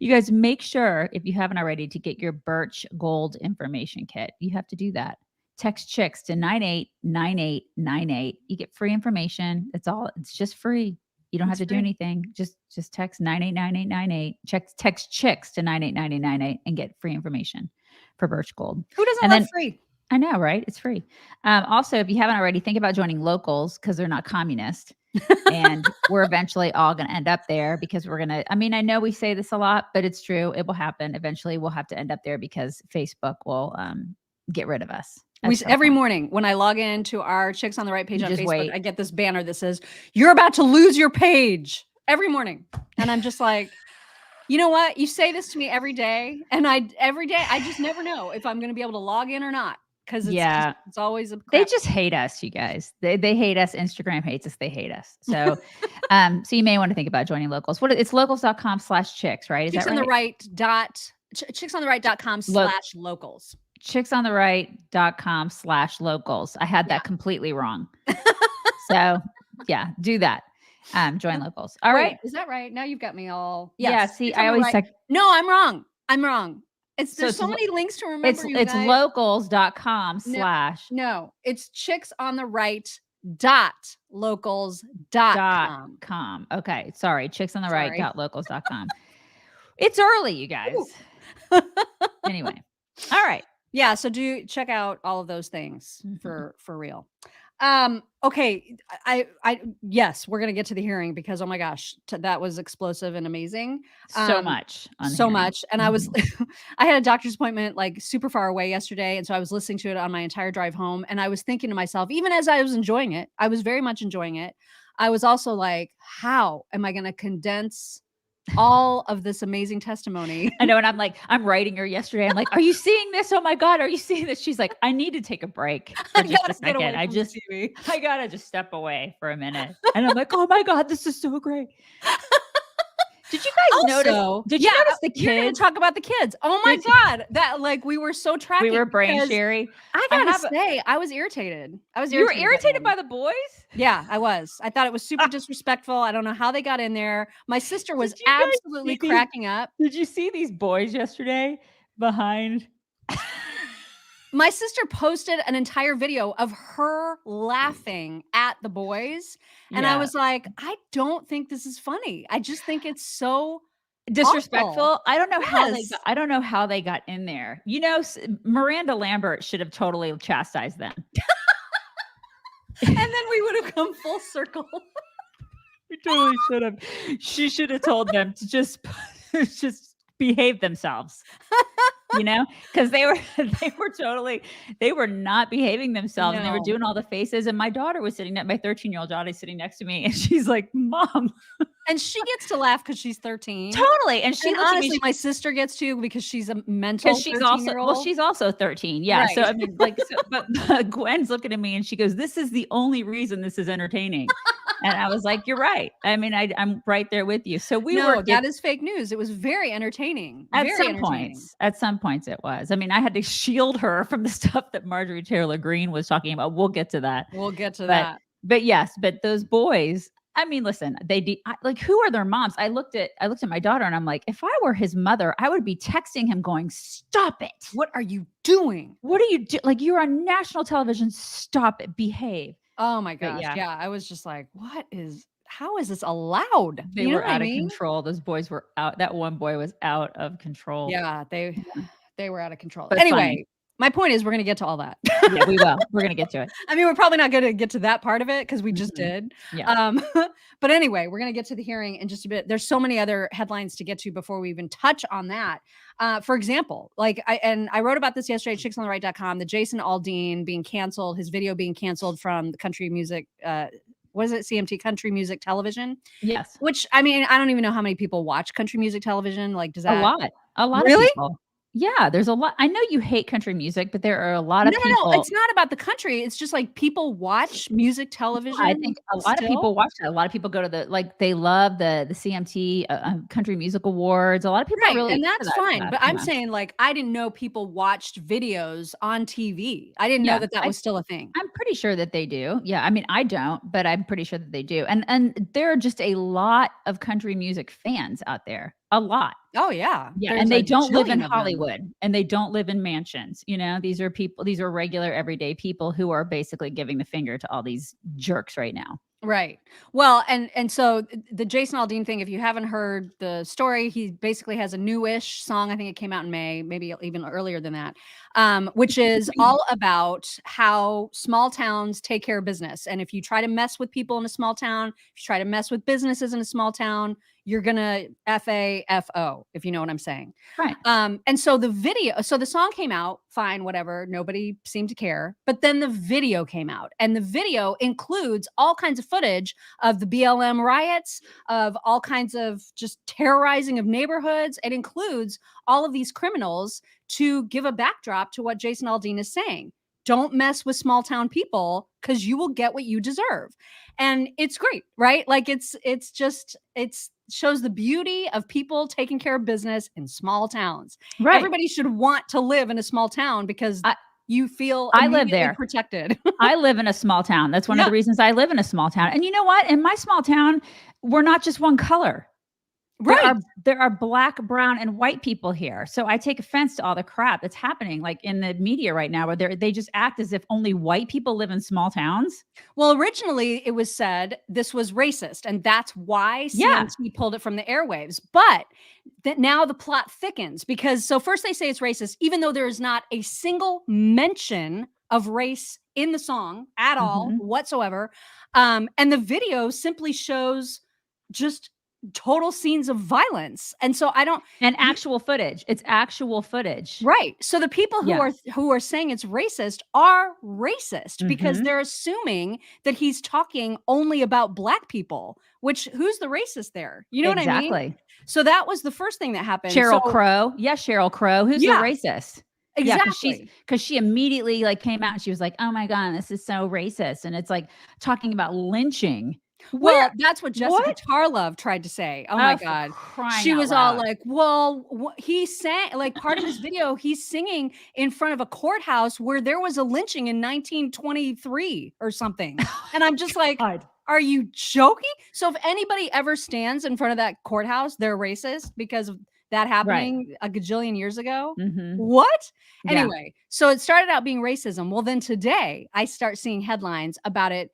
You guys make sure, if you haven't already, to get your Birch Gold information kit. You have to do that. Text chicks to 989898. You get free information. It's just free. You don't have to do anything. Just text 989898. Text chicks to 989898 and get free information for Birch Gold. Who doesn't love free? I know, right? It's free. Also, if you haven't already, think about joining Locals because they're not communist. And we're eventually all going to end up there because I know we say this a lot, but it's true. It will happen. Eventually we'll have to end up there because Facebook will get rid of us. Every morning when I log into our Chicks on the Right page on Facebook, I get this banner that says, "You're about to lose your page," every morning. And I'm just like, you know what? You say this to me every day. And every day, I just never know if I'm going to be able to log in or not. Because it's always they just hate us, you guys. They hate us. Instagram hates us. They hate us. So so you may want to think about joining Locals. It's locals.com/chicks, right? Is that right? chicksontheright.com/locals. chicksontheright.com/locals. I had that completely wrong. So yeah, do that. Join Locals. All right. Is that right? Now you've got me all. Yes. Yeah. See, I always check. No, I'm wrong. There's so many links to remember. It's locals.com/ No, it's chicksontheright.locals.com. Okay. Sorry. chicksontheright.locals.com. It's early, you guys. Anyway. All right. Yeah. So do check out all of those things for real. Okay. Yes, we're going to get to the hearing because, oh my gosh, that was explosive and amazing. So much. And I had a doctor's appointment like super far away yesterday. And so I was listening to it on my entire drive home. And I was thinking to myself, even as I was enjoying it, I was very much enjoying it. I was also like, how am I going to condense all of this amazing testimony? I know. And I'm writing her yesterday. I'm like, are you seeing this? Oh my God. Are you seeing this? She's like, I need to take a break for just a second. I gotta just step away for a minute. And I'm like, oh my God, this is so great. Did you guys notice? Did you notice the kids? You're gonna talk about the kids. Oh my God. That we were so tracking. We were brain sherry. I gotta say, I was irritated. You were irritated by the boys? Yeah, I was. I thought it was super disrespectful. I don't know how they got in there. My sister was absolutely cracking up. Did you see these boys yesterday behind? My sister posted an entire video of her laughing at the boys. And I was like, I don't think this is funny. I just think it's so disrespectful. Awful. I don't know how they got in there. You know, Miranda Lambert should have totally chastised them. And then we would have come full circle. We totally should have. She should have told them to just behave themselves. You know, because they were not behaving themselves. No. And they were doing all the faces. And my daughter was my 13-year-old daughter sitting next to me, and she's like, Mom. And she gets to laugh because she's 13. Totally. And honestly, my sister gets to because she's a mental 13-year-old. She's also 13. Yeah. Right. So I mean, but Gwen's looking at me and she goes, this is the only reason this is entertaining. And I was like, you're right. I mean, I'm right there with you. So that is fake news. It was very entertaining. At some points it was. I mean, I had to shield her from the stuff that Marjorie Taylor Greene was talking about. We'll get to that. But yes, but those boys, I mean, listen, who are their moms? I looked at my daughter and I'm like, if I were his mother, I would be texting him going, stop it. What are you doing? What are you doing? Like, you're on national television. Stop it. Behave. Oh my gosh. Yeah. I was just like, how is this allowed? They were out of control. Those boys were out. That one boy was out of control. Yeah. They were out of control. But anyway, funny. My point is we're going to get to all that. Yeah, we will. We're going to get to it. I mean, we're probably not going to get to that part of it because we just did. Yeah. But anyway, we're going to get to the hearing in just a bit. There's so many other headlines to get to before we even touch on that. For example, I wrote about this yesterday at chicksontheright.com, the Jason Aldean being canceled, his video being canceled from the country music, what is it? CMT, Country Music Television? Yes. Which, I mean, I don't even know how many people watch country music television. Like, does that? A lot really? Of people. Yeah, there's a lot. I know you hate country music, but there are a lot of people. No, it's not about the country. It's just like people watch music television. I think a lot of people watch it. A lot of people go to they love the CMT Country Music Awards. A lot of people really, and that's fine. But I'm saying, I didn't know people watched videos on TV. I didn't know that was still a thing. I'm pretty sure that they do. Yeah, I mean, I don't, but I'm pretty sure that they do. And there are just a lot of country music fans out there. A lot. Oh yeah. Yeah, There's and a they don't live in jillion of them. Hollywood, and they don't live in mansions, these are regular everyday people who are basically giving the finger to all these jerks right now. Right. Well, and so the Jason Aldean thing, if you haven't heard the story, he basically has a newish song. I think it came out in May, maybe even earlier than that, which is all about how small towns take care of business. And if you try to mess with people in a small town, if you try to mess with businesses in a small town, you're gonna FAFO, if you know what I'm saying. Right. And so the song came out, fine, whatever. Nobody seemed to care. But then the video came out, and the video includes all kinds of footage of the BLM riots, of all kinds of just terrorizing of neighborhoods. It includes all of these criminals to give a backdrop to what Jason Aldean is saying. Don't mess with small town people because you will get what you deserve. And it's great, right? Like it's shows the beauty of people taking care of business in small towns. Right. Everybody should want to live in a small town because you feel I live there. protected. I live in a small town. That's one of the reasons I live in a small town. And you know what? In my small town, we're not just one color. Right. There are black, brown, and white people here. So I take offense to all the crap that's happening like in the media right now, where they just act as if only white people live in small towns. Well, originally it was said this was racist, and that's why CMT pulled it from the airwaves. But that now the plot thickens because so first they say it's racist, even though there is not a single mention of race in the song at all whatsoever. And the video simply shows just total scenes of violence. And so and actual footage. It's actual footage. Right. So the people who are saying it's racist are racist because they're assuming that he's talking only about black people, which who's the racist there? You know what I mean? So that was the first thing that happened. Sheryl Crow. Yes, Sheryl Crow. Who's the racist? Exactly. Yeah, because she immediately came out and she was like, "Oh my God, this is so racist." And it's like talking about lynching. Well, that's what Jessica Tarlov tried to say. Oh my God. She was all like, well, he sang like part of his video, he's singing in front of a courthouse where there was a lynching in 1923 or something. And I'm just like, are you joking? So if anybody ever stands in front of that courthouse, they're racist because of that happening a gajillion years ago. What? Anyway, so it started out being racism. Well, then today I start seeing headlines about it,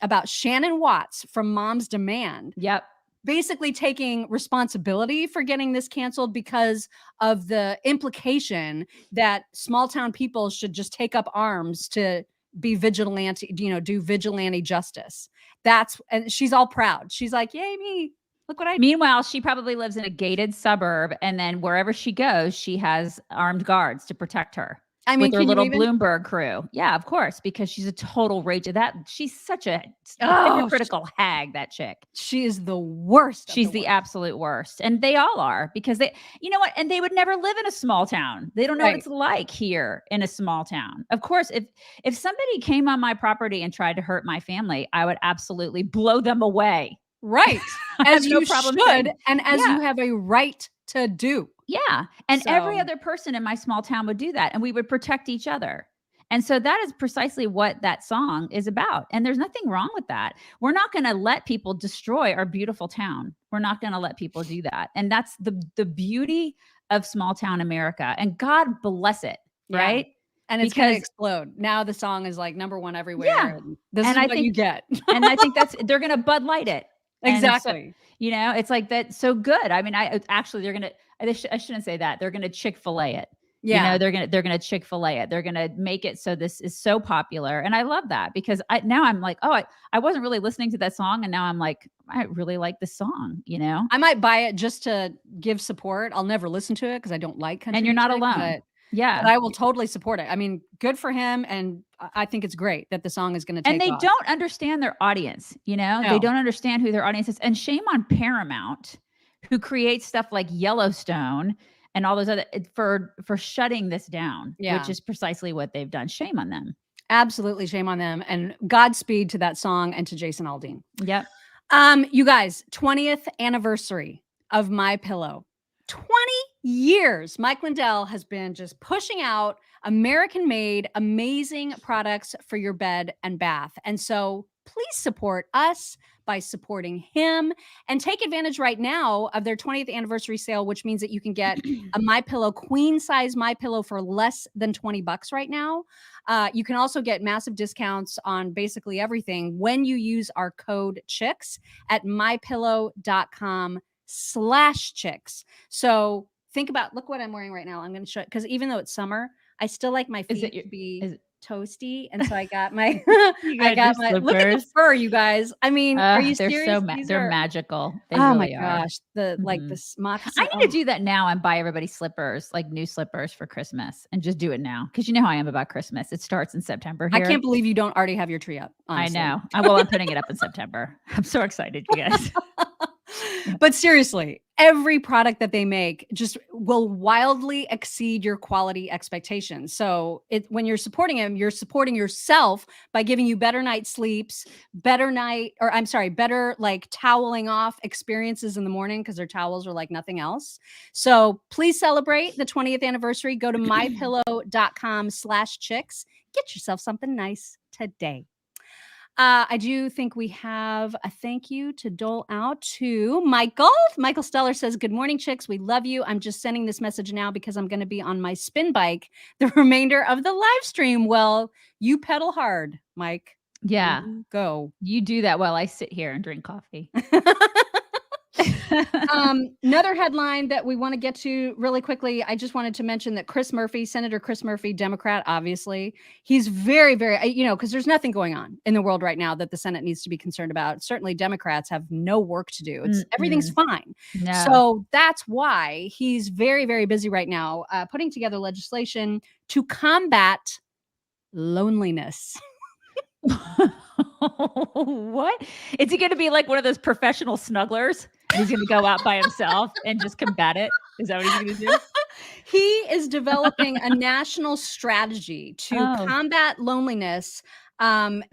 about Shannon Watts from Mom's Demand. Basically taking responsibility for getting this canceled because of the implication that small town people should just take up arms to be vigilante, do vigilante justice. And she's all proud. She's like, yay, me. Look what I do. Meanwhile, she probably lives in a gated suburb, and then wherever she goes, she has armed guards to protect her. I mean, with her little Bloomberg crew. Yeah, of course, because she's a total rage. She's such a hypocritical hag, that chick. She is the worst. She's the absolute worst. And they all are because you know what? And they would never live in a small town. They don't know what it's like here in a small town. Of course, if somebody came on my property and tried to hurt my family, I would absolutely blow them away. Right. As you should, and as you have a right to do. Yeah. And every other person in my small town would do that. And we would protect each other. And so that is precisely what that song is about. And there's nothing wrong with that. We're not going to let people destroy our beautiful town. We're not going to let people do that. And that's the beauty of small town America. And God bless it. Right. And it's going to explode. Now the song is like #1 everywhere. Yeah. And this is what you get. And I think they're going to Bud Light it. Exactly. So, it's like that. So good. I mean, I shouldn't say that. They're going to Chick-fil-A it. Yeah. They're going to Chick-fil-A it. They're going to make it so this is so popular. And I love that because now I'm like, oh, I wasn't really listening to that song. And now I'm like, I really like the song, I might buy it just to give support. I'll never listen to it because I don't like country and you're not music, alone. But I will totally support it. I mean, good for him. And I think it's great that the song is going to take off. And they off. don't understand their audience, No. They don't understand who their audience is. And shame on Paramount, who creates stuff like Yellowstone and all those other for shutting this down, which is precisely what they've done. Shame on them. Absolutely shame on them. And Godspeed to that song and to Jason Aldean. Yep. You guys, 20th anniversary of MyPillow. 20 years. Mike Lindell has been just pushing out American-made, amazing products for your bed and bath. And so please support us by supporting him and take advantage right now of their 20th anniversary sale, which means that you can get a MyPillow, queen size MyPillow, for less than $20 right now. You can also get massive discounts on basically everything when you use our code CHICKS at mypillow.com/chicks. So think about, look what I'm wearing right now. I'm going to show it because even though it's summer, I still like my feet to be toasty, and so I got my look at the fur, you guys. I mean, are you serious? They're magical. They oh really my are. gosh, like this moccasin. I need to do that now and buy everybody slippers, like new slippers for Christmas, and just do it now because you know how I am about Christmas. It starts in September here. I can't believe you don't already have your tree up. Honestly. I know. I'm putting it up in September. I'm so excited, you guys. But seriously, every product that they make just will wildly exceed your quality expectations. So when you're supporting them, you're supporting yourself by giving you better night sleeps, better like toweling off experiences in the morning because their towels are like nothing else. So please celebrate the 20th anniversary. Go to mypillow.com/chicks. Get yourself something nice today. I do think we have a thank you to dole out to Michael. Michael Steller says, good morning, chicks. We love you. I'm just sending this message now because I'm going to be on my spin bike the remainder of the live stream. Well, you pedal hard, Mike. Yeah. Go. You do that while I sit here and drink coffee. Another headline that we want to get to really quickly. I just wanted to mention that Senator Chris Murphy, Democrat, obviously, he's very, very, because there's nothing going on in the world right now that the Senate needs to be concerned about. Certainly Democrats have no work to do. Everything's fine. No. So that's why he's very, very busy right now, putting together legislation to combat loneliness. What? Is he going to be like one of those professional snugglers? He's going to go out by himself and just combat it? Is that what he's going to do? He is developing a national strategy to combat loneliness and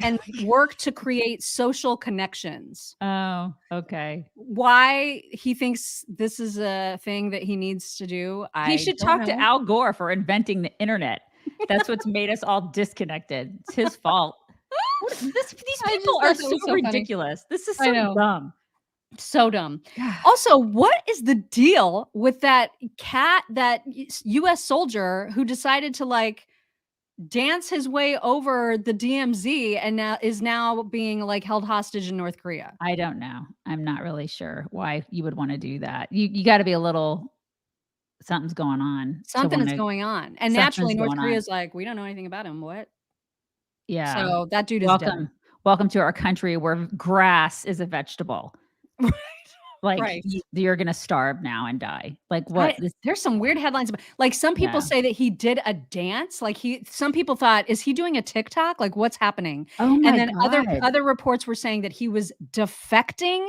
work to create social connections. Oh, okay. Why he thinks this is a thing that he needs to do, he should talk to Al Gore for inventing the internet. That's what's made us all disconnected. It's his fault. These people are so ridiculous. This is so dumb. So dumb. Also, what is the deal with that U.S. soldier who decided to like dance his way over the DMZ and is now being like held hostage in North Korea? I don't know. I'm not really sure why you would want to do that. You got to be a little, something's going on. Something is going on. And naturally North Korea is like, we don't know anything about him. What? Yeah. So that dude is dead. Welcome to our country where grass is a vegetable. Like you're going to starve now and die. Like what? There's some weird headlines about, like some people say that he did a dance. Like some people thought, is he doing a TikTok? Like what's happening? Oh my God. And then other reports were saying that he was defecting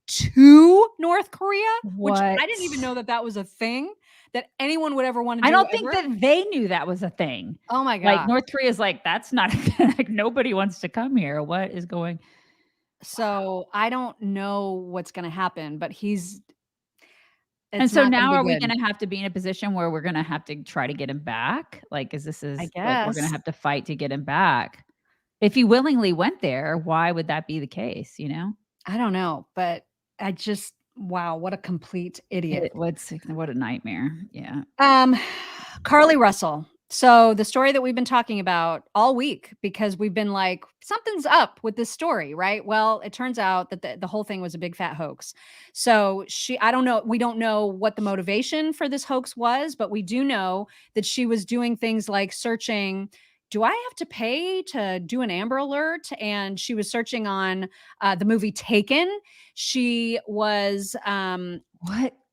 to North Korea, which I didn't even know that was a thing that anyone would ever want to do. I don't think that they knew that was a thing. Oh my God. Like North Korea is like, that's not a thing. Like nobody wants to come here. What is going? So I don't know what's going to happen, but and so now are we going to have to be in a position where we're going to have to try to get him back? Like, I guess like we're going to have to fight to get him back. If he willingly went there, why would that be the case? I don't know, but wow, what a complete idiot. What a nightmare. Yeah. Carlee Russell. So the story that we've been talking about all week, because we've been like, something's up with this story, right? Well, it turns out that the whole thing was a big fat hoax. So I don't know. We don't know what the motivation for this hoax was, but we do know that she was doing things like searching, do I have to pay to do an Amber Alert? And she was searching on the movie Taken. She was,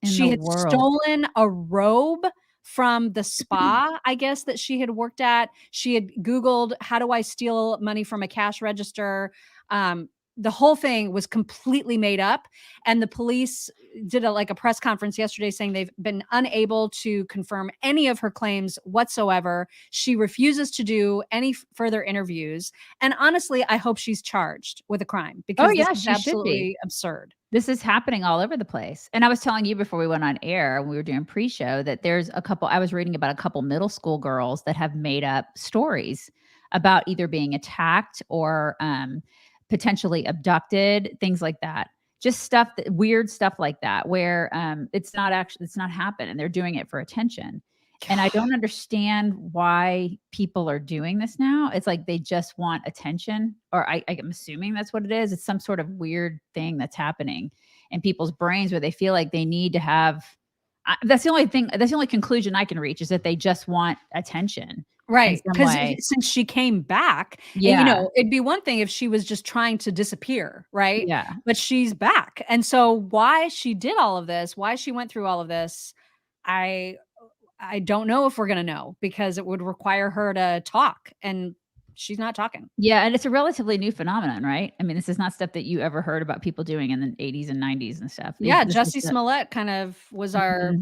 she had stolen a robe from the spa, I guess, that she had worked at. She had Googled, how do I steal money from a cash register? The whole thing was completely made up. And the police did a press conference yesterday saying they've been unable to confirm any of her claims whatsoever. She refuses to do any further interviews. And honestly, I hope she's charged with a crime because this is absolutely absurd. This is happening all over the place. And I was telling you before we went on air, when we were doing pre-show, that I was reading about a couple middle school girls that have made up stories about either being attacked or potentially abducted, things like that. Just weird stuff like that, where it's not happening. They're doing it for attention. And I don't understand why people are doing this now. It's like they just want attention, or I'm assuming that's what it is. It's some sort of weird thing that's happening in people's brains where they feel like they need to have. That's the only thing. That's the only conclusion I can reach, is that they just want attention. Right. Because since she came back, and, it'd be one thing if she was just trying to disappear, right? Yeah. But she's back. And so why she did all of this, why she went through all of this, I don't know if we're going to know, because it would require her to talk, and she's not talking. Yeah. And it's a relatively new phenomenon, right? I mean, this is not stuff that you ever heard about people doing in the 80s and 90s and stuff. Yeah. Jussie Smollett kind of was our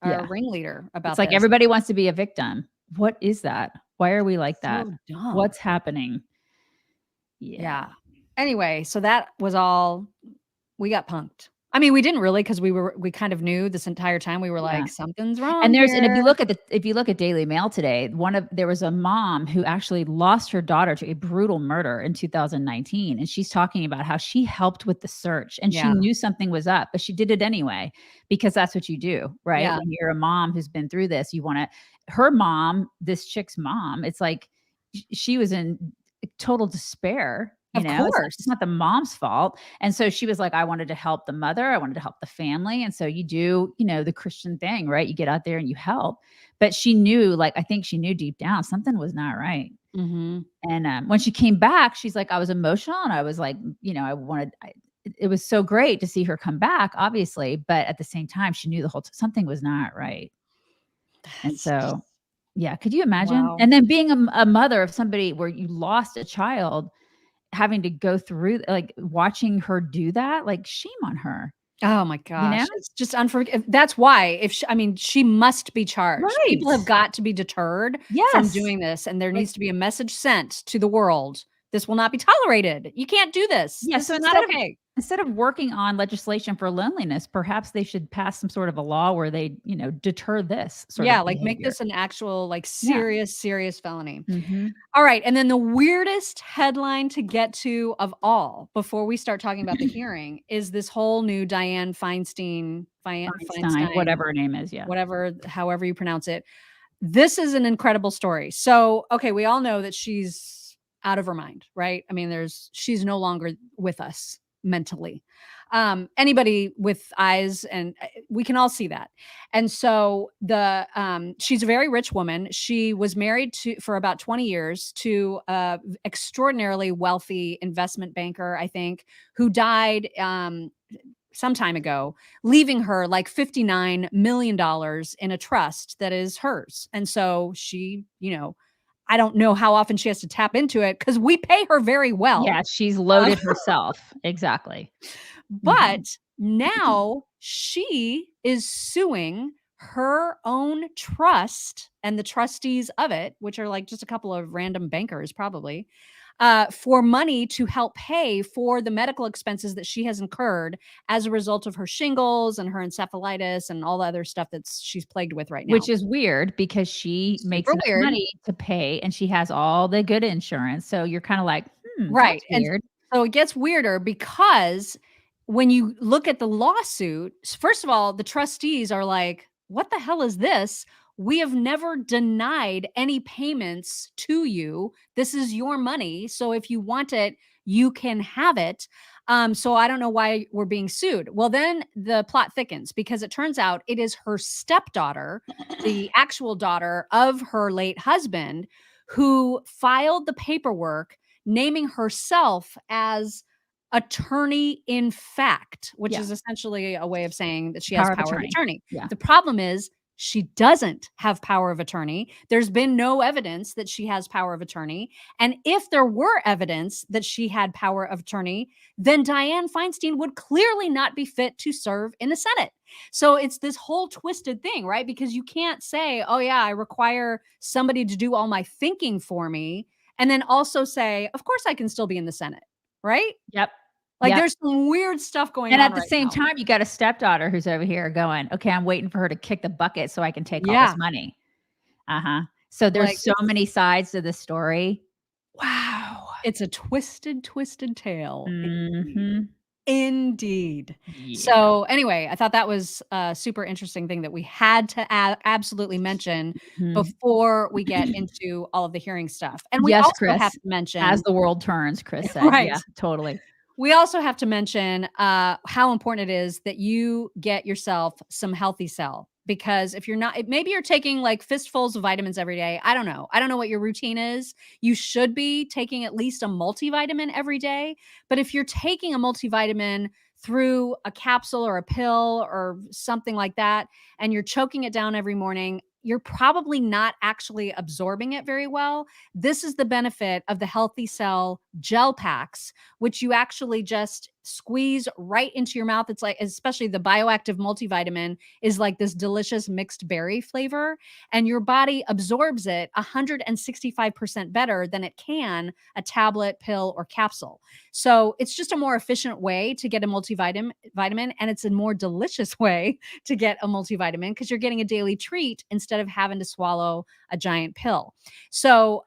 ringleader about it's like this. Everybody wants to be a victim. What is that? Why are we like that? So dumb. What's happening? Yeah. Anyway, so that was all. We got punked. I mean, we didn't really, because we kind of knew this entire time. We were like, something's wrong. And if you look at Daily Mail today, there was a mom who actually lost her daughter to a brutal murder in 2019, and she's talking about how she helped with the search, and she knew something was up, but she did it anyway, because that's what you do, right? Yeah. When you're a mom who's been through this, you want to. Her mom, this chick's mom, it's like she was in total despair. Of course. It's not the mom's fault. And so she was like, I wanted to help the mother. I wanted to help the family. And so you do, the Christian thing, right? You get out there and you help. But she knew, I think she knew deep down something was not right. Mm-hmm. And when she came back, she's like, I was emotional, and I was like, it was so great to see her come back, obviously. But at the same time, she knew something was not right. And so, yeah, could you imagine? Wow. And then being a mother of somebody where you lost a child, having to go through, watching her do that, shame on her. Oh my gosh. It's just unforgivable. That's why she must be charged. Right. People have got to be deterred from doing this. And there needs to be a message sent to the world. This will not be tolerated. You can't do this. Yeah. This is not okay. Instead of working on legislation for loneliness, perhaps they should pass some sort of a law where they, deter this sort of behavior. Make this an actual, serious felony. Mm-hmm. All right. And then the weirdest headline to get to of all, before we start talking about the hearing, is this whole new Dianne Feinstein, whatever her name is. Yeah. However you pronounce it. This is an incredible story. So, okay, we all know that she's out of her mind, right? I mean, she's no longer with us mentally. Anybody with eyes, and we can all see that. And so she's a very rich woman. She was married for about 20 years to a extraordinarily wealthy investment banker, I think, who died some time ago, leaving her like $59 million in a trust that is hers. And so she, I don't know how often she has to tap into it, because we pay her very well. Yeah, she's loaded herself. Exactly. But now she is suing her own trust and the trustees of it, which are just a couple of random bankers probably, for money to help pay for the medical expenses that she has incurred as a result of her shingles and her encephalitis and all the other stuff that she's plagued with right now. Which is weird, because she makes enough money to pay, and she has all the good insurance. So you're kind of like, right. That's weird. And so it gets weirder, because when you look at the lawsuit, first of all, the trustees are like, what the hell is this? We have never denied any payments to you. This is your money. So if you want it, you can have it. So I don't know why we're being sued. Well, then the plot thickens, because it turns out it is her stepdaughter, the actual daughter of her late husband, who filed the paperwork naming herself as attorney in fact, which is essentially a way of saying that she has power of attorney. Yeah. The problem is, she doesn't have power of attorney. There's been no evidence that she has power of attorney. And if there were evidence that she had power of attorney, then Dianne Feinstein would clearly not be fit to serve in the Senate. So it's this whole twisted thing, right? Because you can't say, oh yeah, I require somebody to do all my thinking for me, and then also say, of course I can still be in the Senate, right? Yep. There's some weird stuff going on. And at the same time, you got a stepdaughter who's over here going, okay, I'm waiting for her to kick the bucket so I can take all this money. So there's so many sides to the story. Wow. It's a twisted, twisted tale. Mm-hmm. Indeed. Yeah. So anyway, I thought that was a super interesting thing that we had to absolutely mention before we get into all of the hearing stuff. And we also Chris, have to mention, as the world turns, Chris said. Right. Yeah, totally. We also have to mention how important it is that you get yourself some Healthycell, because if you're not, maybe you're taking like fistfuls of vitamins every day. I don't know. I don't know what your routine is. You should be taking at least a multivitamin every day. But if you're taking a multivitamin through a capsule or a pill or something like that, and you're choking it down every morning, you're probably not actually absorbing it very well. This is the benefit of the Healthycell gel packs, which you actually just squeeze right into your mouth. It's like, especially the bioactive multivitamin is like this delicious mixed berry flavor, and your body absorbs it 165% better than it can a tablet, pill, or capsule. So it's just a more efficient way to get a multivitamin, and it's a more delicious way to get a multivitamin because you're getting a daily treat instead of having to swallow a giant pill. So,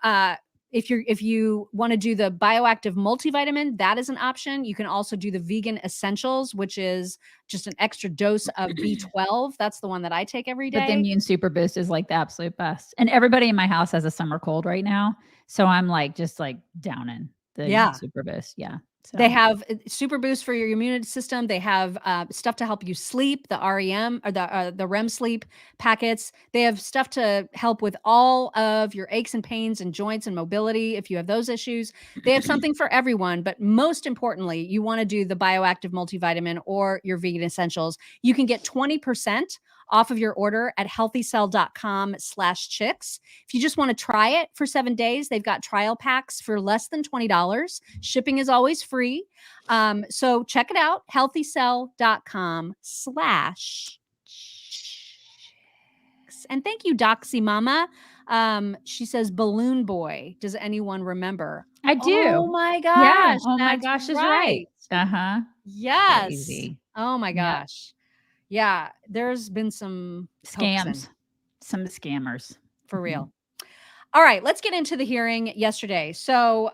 if you want to do the bioactive multivitamin, that is an option. You can also do the vegan essentials, which is just an extra dose of B12. That's the one that I take every day. But the immune super boost is like the absolute best. And everybody in my house has a summer cold right now. So I'm like, just like downing the super boost. Yeah. So. They have super boost for your immune system. They have stuff to help you sleep, the REM or the REM sleep packets. They have stuff to help with all of your aches and pains and joints and mobility if you have those issues. They have something for everyone, but most importantly, you want to do the bioactive multivitamin or your vegan essentials. You can get 20% off of your order at healthycell.com/chicks. If you just want to try it for 7 days, they've got trial packs for less than $20. Shipping is always free. So check it out, healthycell.com/chicks. And thank you, Doxy Mama. She says balloon boy. Does anyone remember? I do. Oh my gosh. Yeah. Oh my gosh is right. Uh-huh. Yes. Crazy. Oh my gosh. Yeah, there's been some scams, some scammers. For real. All right, let's get into the hearing yesterday. So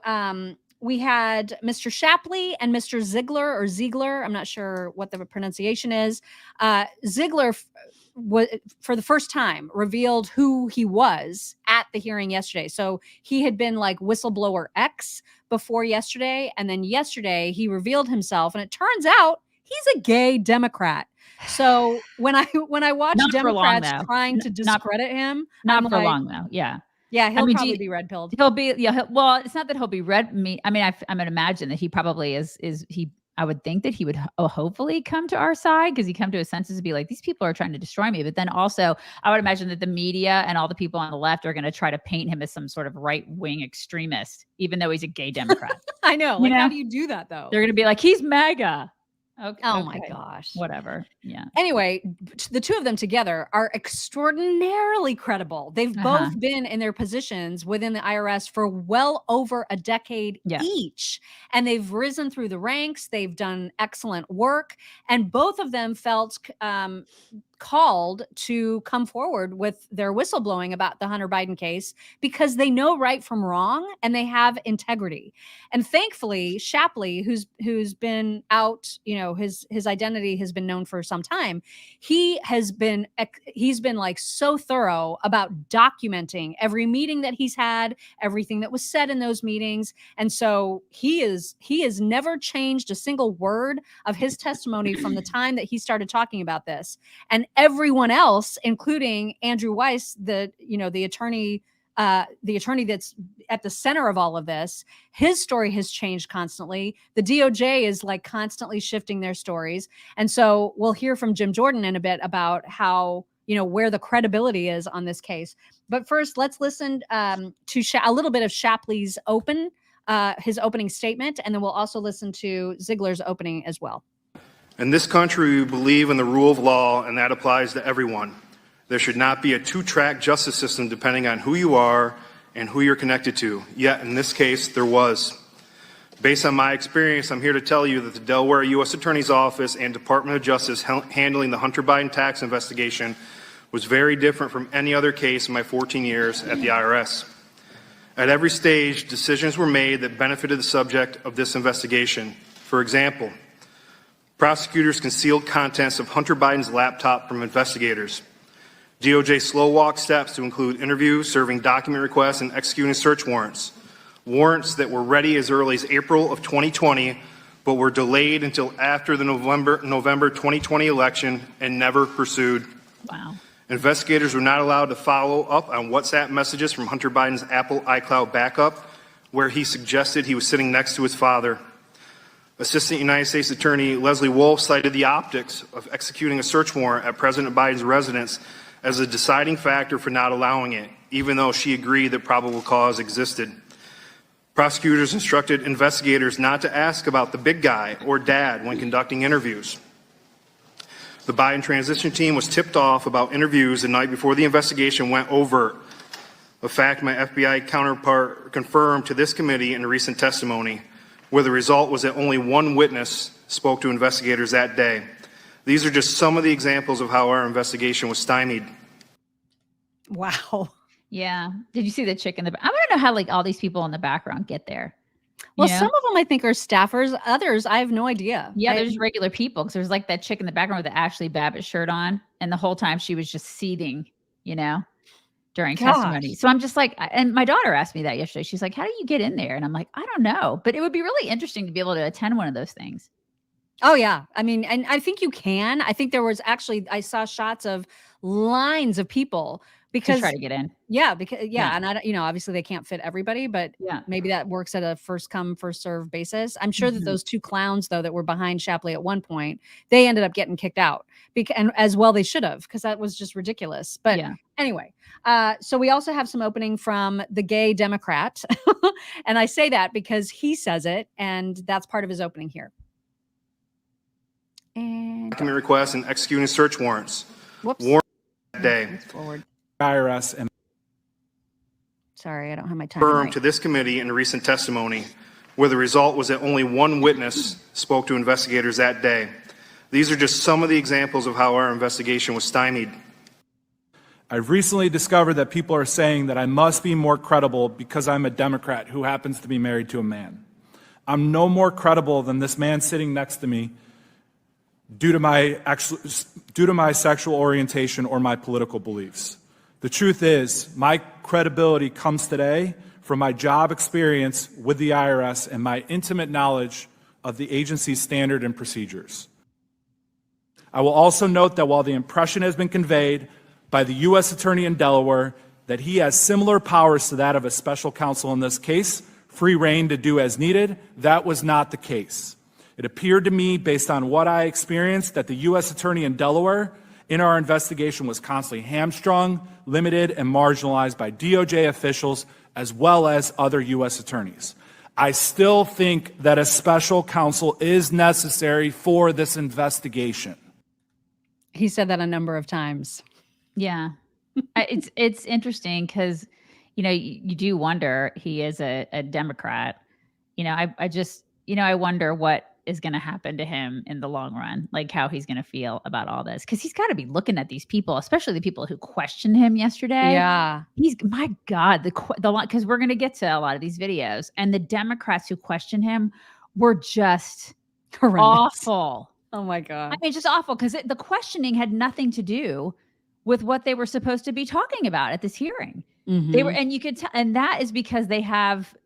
we had Mr. Shapley and Mr. Ziegler. I'm not sure what the pronunciation is. Ziegler, for the first time, revealed who he was at the hearing yesterday. So he had been like Whistleblower X before yesterday. And then yesterday he revealed himself. And it turns out he's a gay Democrat. So when I watch Democrats trying to discredit him, not for long though. Yeah. Yeah, he'll probably be red pilled. He'll be well, it's not that he'll be red. I mean, I'm gonna imagine that he probably is. I would think that he would hopefully come to our side because he come to his senses and be like, these people are trying to destroy me. But then also, I would imagine that the media and all the people on the left are going to try to paint him as some sort of right wing extremist, even though he's a gay Democrat. I know. Like, how do you do that though? They're going to be like, he's MAGA. Okay. Oh my gosh. Whatever. Yeah. Anyway, the two of them together are extraordinarily credible. They've both been in their positions within the IRS for well over a decade each. And they've risen through the ranks. They've done excellent work. And both of them felt called to come forward with their whistleblowing about the Hunter Biden case because they know right from wrong and they have integrity. And thankfully, Shapley, who's been out, his identity has been known for some time. He's been like so thorough about documenting every meeting that he's had, everything that was said in those meetings. And so he has never changed a single word of his testimony from the time that he started talking about this. And everyone else, including Andrew Weiss, the attorney that's at the center of all of this, his story has changed constantly. The DOJ is like constantly shifting their stories. And so we'll hear from Jim Jordan in a bit about how, where the credibility is on this case. But first, let's listen to a little bit of Shapley's his opening statement, and then we'll also listen to Ziegler's opening as well. In this country, we believe in the rule of law, and that applies to everyone. There should not be a two-track justice system depending on who you are and who you're connected to. Yet, in this case, there was. Based on my experience, I'm here to tell you that the Delaware U.S. Attorney's Office and Department of Justice handling the Hunter Biden tax investigation was very different from any other case in my 14 years at the IRS. At every stage, decisions were made that benefited the subject of this investigation. For example, prosecutors concealed contents of Hunter Biden's laptop from investigators. DOJ slow-walked steps to include interviews, serving document requests, and executing search warrants. Warrants that were ready as early as April of 2020, but were delayed until after the November 2020 election and never pursued. Wow. Investigators were not allowed to follow up on WhatsApp messages from Hunter Biden's Apple iCloud backup, where he suggested he was sitting next to his father. Assistant United States Attorney Leslie Wolf cited the optics of executing a search warrant at President Biden's residence as a deciding factor for not allowing it, even though she agreed that probable cause existed. Prosecutors instructed investigators not to ask about the big guy or dad when conducting interviews. The Biden transition team was tipped off about interviews the night before the investigation went overt, a fact my FBI counterpart confirmed to this committee in a recent testimony, where the result was that only one witness spoke to investigators that day. These are just some of the examples of how our investigation was stymied. Wow. Yeah. Did you see the chick in the back? I want to know how like all these people in the background get there. Well, some of them I think are staffers. Others, I have no idea. Yeah, they're just regular people. Because there's like that chick in the background with the Ashley Babbitt shirt on. And the whole time she was just seething, during testimony. So I'm just like, and my daughter asked me that yesterday. She's like, how do you get in there? And I'm like, I don't know. But it would be really interesting to be able to attend one of those things. Oh, yeah. I mean, and I think you can. I think there was actually, I saw shots of lines of people because to try to get in. Yeah, because and I don't, obviously they can't fit everybody, but maybe that works at a first come, first serve basis. I'm sure that those two clowns though that were behind Shapley at one point, they ended up getting kicked out and as well they should have, because that was just ridiculous. But anyway, so we also have some opening from the gay Democrat, and I say that because he says it, and that's part of his opening here. And document requests and executing search warrants. Whoops. Warrant that day. Forward. IRS and sorry, I don't have my time. Confirmed to this committee in a recent testimony, where the result was that only one witness spoke to investigators that day. These are just some of the examples of how our investigation was stymied. I've recently discovered that people are saying that I must be more credible because I'm a Democrat who happens to be married to a man. I'm no more credible than this man sitting next to me due to my sexual orientation or my political beliefs. The truth is, my credibility comes today from my job experience with the IRS and my intimate knowledge of the agency's standard and procedures. I will also note that while the impression has been conveyed by the U.S. Attorney in Delaware that he has similar powers to that of a special counsel in this case, free rein to do as needed, that was not the case. It appeared to me, based on what I experienced, that the U.S. Attorney in Delaware in our investigation was constantly hamstrung, limited, and marginalized by DOJ officials as well as other U.S. attorneys. I still think that a special counsel is necessary for this investigation. He said that a number of times. Yeah. It's interesting because, you do wonder, he is a Democrat. I wonder what is going to happen to him in the long run, like how he's going to feel about all this. Because he's got to be looking at these people, especially the people who questioned him yesterday. Yeah. My God, because we're going to get to a lot of these videos, and the Democrats who questioned him were just awful. Oh my God. I mean, just awful, because the questioning had nothing to do with what they were supposed to be talking about at this hearing. Mm-hmm. They were, and you could tell, and that is because they have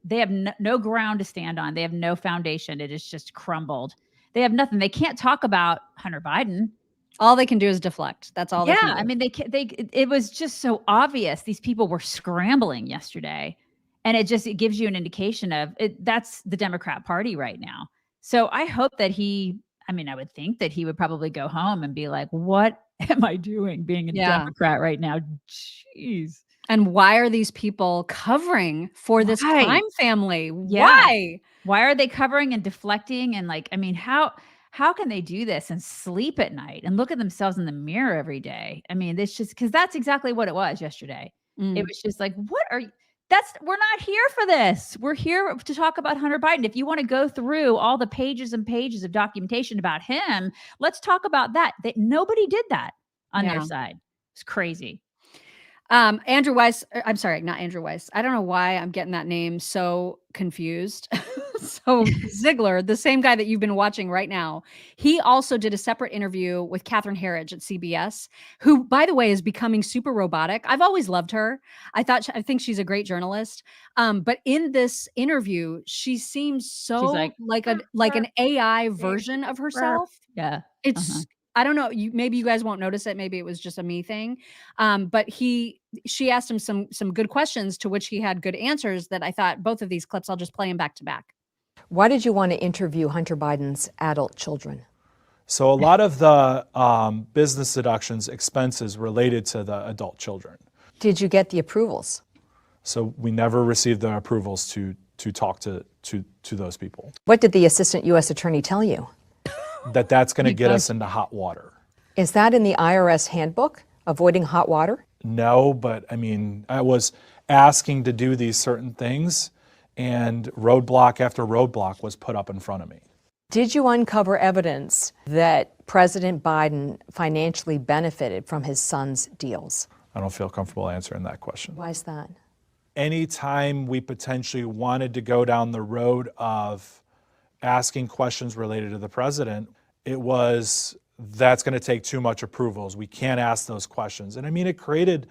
no ground to stand on. They have no foundation. It is just crumbled. They have nothing. They can't talk about Hunter Biden. All they can do is deflect. That's all. Yeah, they can do. I mean, it was just so obvious. These people were scrambling yesterday, and it gives you an indication of it. That's the Democrat Party right now. So I hope that I would think that he would probably go home and be like, "What am I doing being a Democrat right now? Jeez." And why are these people covering for this crime family? Yeah. Why are they covering and deflecting? And how can they do this and sleep at night and look at themselves in the mirror every day? I mean, it's just because that's exactly what it was yesterday. It was just like, we're not here for this. We're here to talk about Hunter Biden. If you want to go through all the pages and pages of documentation about him, let's talk about that. Nobody did that on their side. It's crazy. Andrew Weiss, I'm sorry, not Andrew Weiss. I don't know why I'm getting that name so confused. So Ziegler, the same guy that you've been watching right now, he also did a separate interview with Catherine Herridge at CBS, who, by the way, is becoming super robotic. I've always loved her. I think she's a great journalist. But in this interview, she seems so like an AI version of herself. Yeah. It's I don't know. Maybe you guys won't notice it. Maybe it was just a me thing. But she asked him some good questions to which he had good answers that I thought both of these clips, I'll just play them back to back. Why did you want to interview Hunter Biden's adult children? So a lot of the business deductions, expenses related to the adult children. Did you get the approvals? So we never received the approvals to talk to those people. What did the assistant U.S. attorney tell you? That's going to get us into hot water. Is that in the IRS handbook, avoiding hot water? No, but I mean, I was asking to do these certain things, and roadblock after roadblock was put up in front of me. Did you uncover evidence that President Biden financially benefited from his son's deals? I don't feel comfortable answering that question. Why is that? Anytime we potentially wanted to go down the road of asking questions related to the president, that's going to take too much approvals. We can't ask those questions. And I mean, it created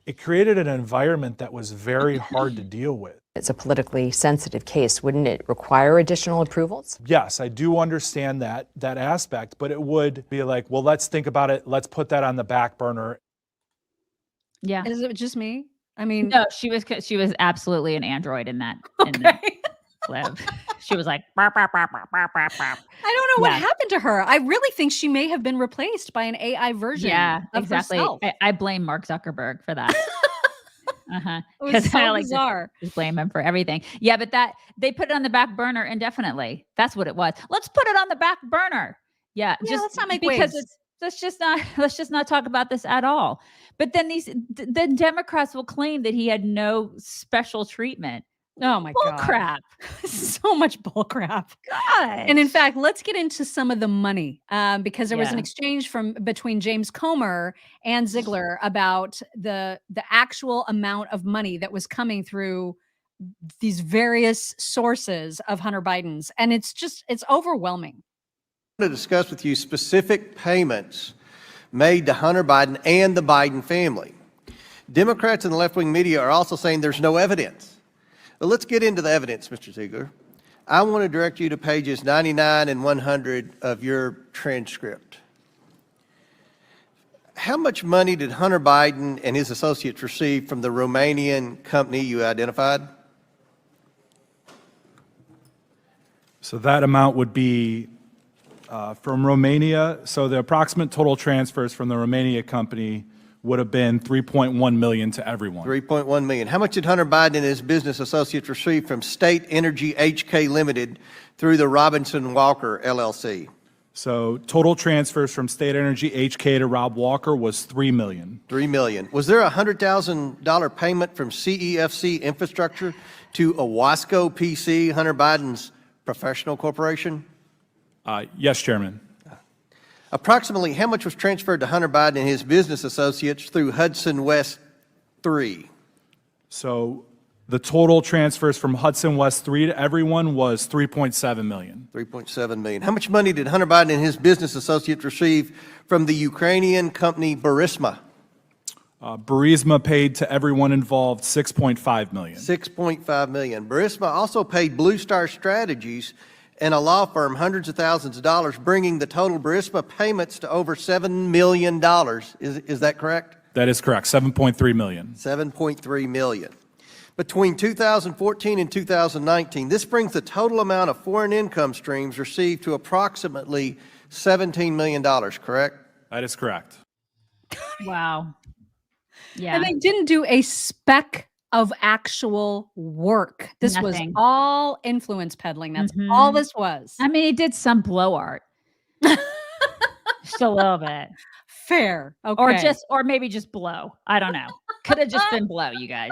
an environment that was very hard to deal with. It's a politically sensitive case. Wouldn't it require additional approvals? Yes, I do understand that aspect, but it would be like, well, let's think about it. Let's put that on the back burner. Yeah. Is it just me? I mean, no, she was absolutely an android in that. Okay. Clip. She was like, burp, burp, burp, burp, burp, burp. I don't know what happened to her. I really think she may have been replaced by an AI version. Yeah, of exactly. herself. I blame Mark Zuckerberg for that. It was so bizarre. Just blame him for everything. Yeah, but they put it on the back burner indefinitely. That's what it was. Let's put it on the back burner. Yeah, just let's not make because waves. Let's just not talk about this at all. But then the Democrats will claim that he had no special treatment. Oh my God. Crap. So much bull crap. God. And in fact, let's get into some of the money because there was an exchange between James Comer and Ziegler about the actual amount of money that was coming through these various sources of Hunter Biden's. And it's overwhelming. I'm going to discuss with you specific payments made to Hunter Biden and the Biden family. Democrats and the left-wing media are also saying there's no evidence. Well, let's get into the evidence, Mr. Ziegler. I want to direct you to pages 99 and 100 of your transcript. How much money did Hunter Biden and his associates receive from the Romanian company you identified? So that amount would be from Romania. So the approximate total transfers from the Romania company would have been $3.1 million to everyone. $3.1 million. How much did Hunter Biden and his business associates receive from State Energy HK Limited through the Robinson Walker LLC? So total transfers from State Energy HK to Rob Walker was $3 million. $3 million. Was there a $100,000 payment from CEFC Infrastructure to Owasco PC, Hunter Biden's professional corporation? Yes, Chairman. Approximately how much was transferred to Hunter Biden and his business associates through Hudson West 3? So the total transfers from Hudson West 3 to everyone was $3.7 million. $3.7 million. How much money did Hunter Biden and his business associates receive from the Ukrainian company Burisma? Burisma paid to everyone involved $6.5 million. $6.5 million. Burisma also paid Blue Star Strategies and a law firm hundreds of thousands of dollars, bringing the total Burisma payments to over $7 million. Is that correct? That is correct, $7.3 million. $7.3 million. Between 2014 and 2019, this brings the total amount of foreign income streams received to approximately $17 million, correct? That is correct. Wow. Yeah. And they didn't do a speck of actual work. This was all influence peddling. That's all this was. I mean, he did some blow art. Just a little bit. Fair. Okay. Or maybe just blow. I don't know. Could have just been blow, you guys.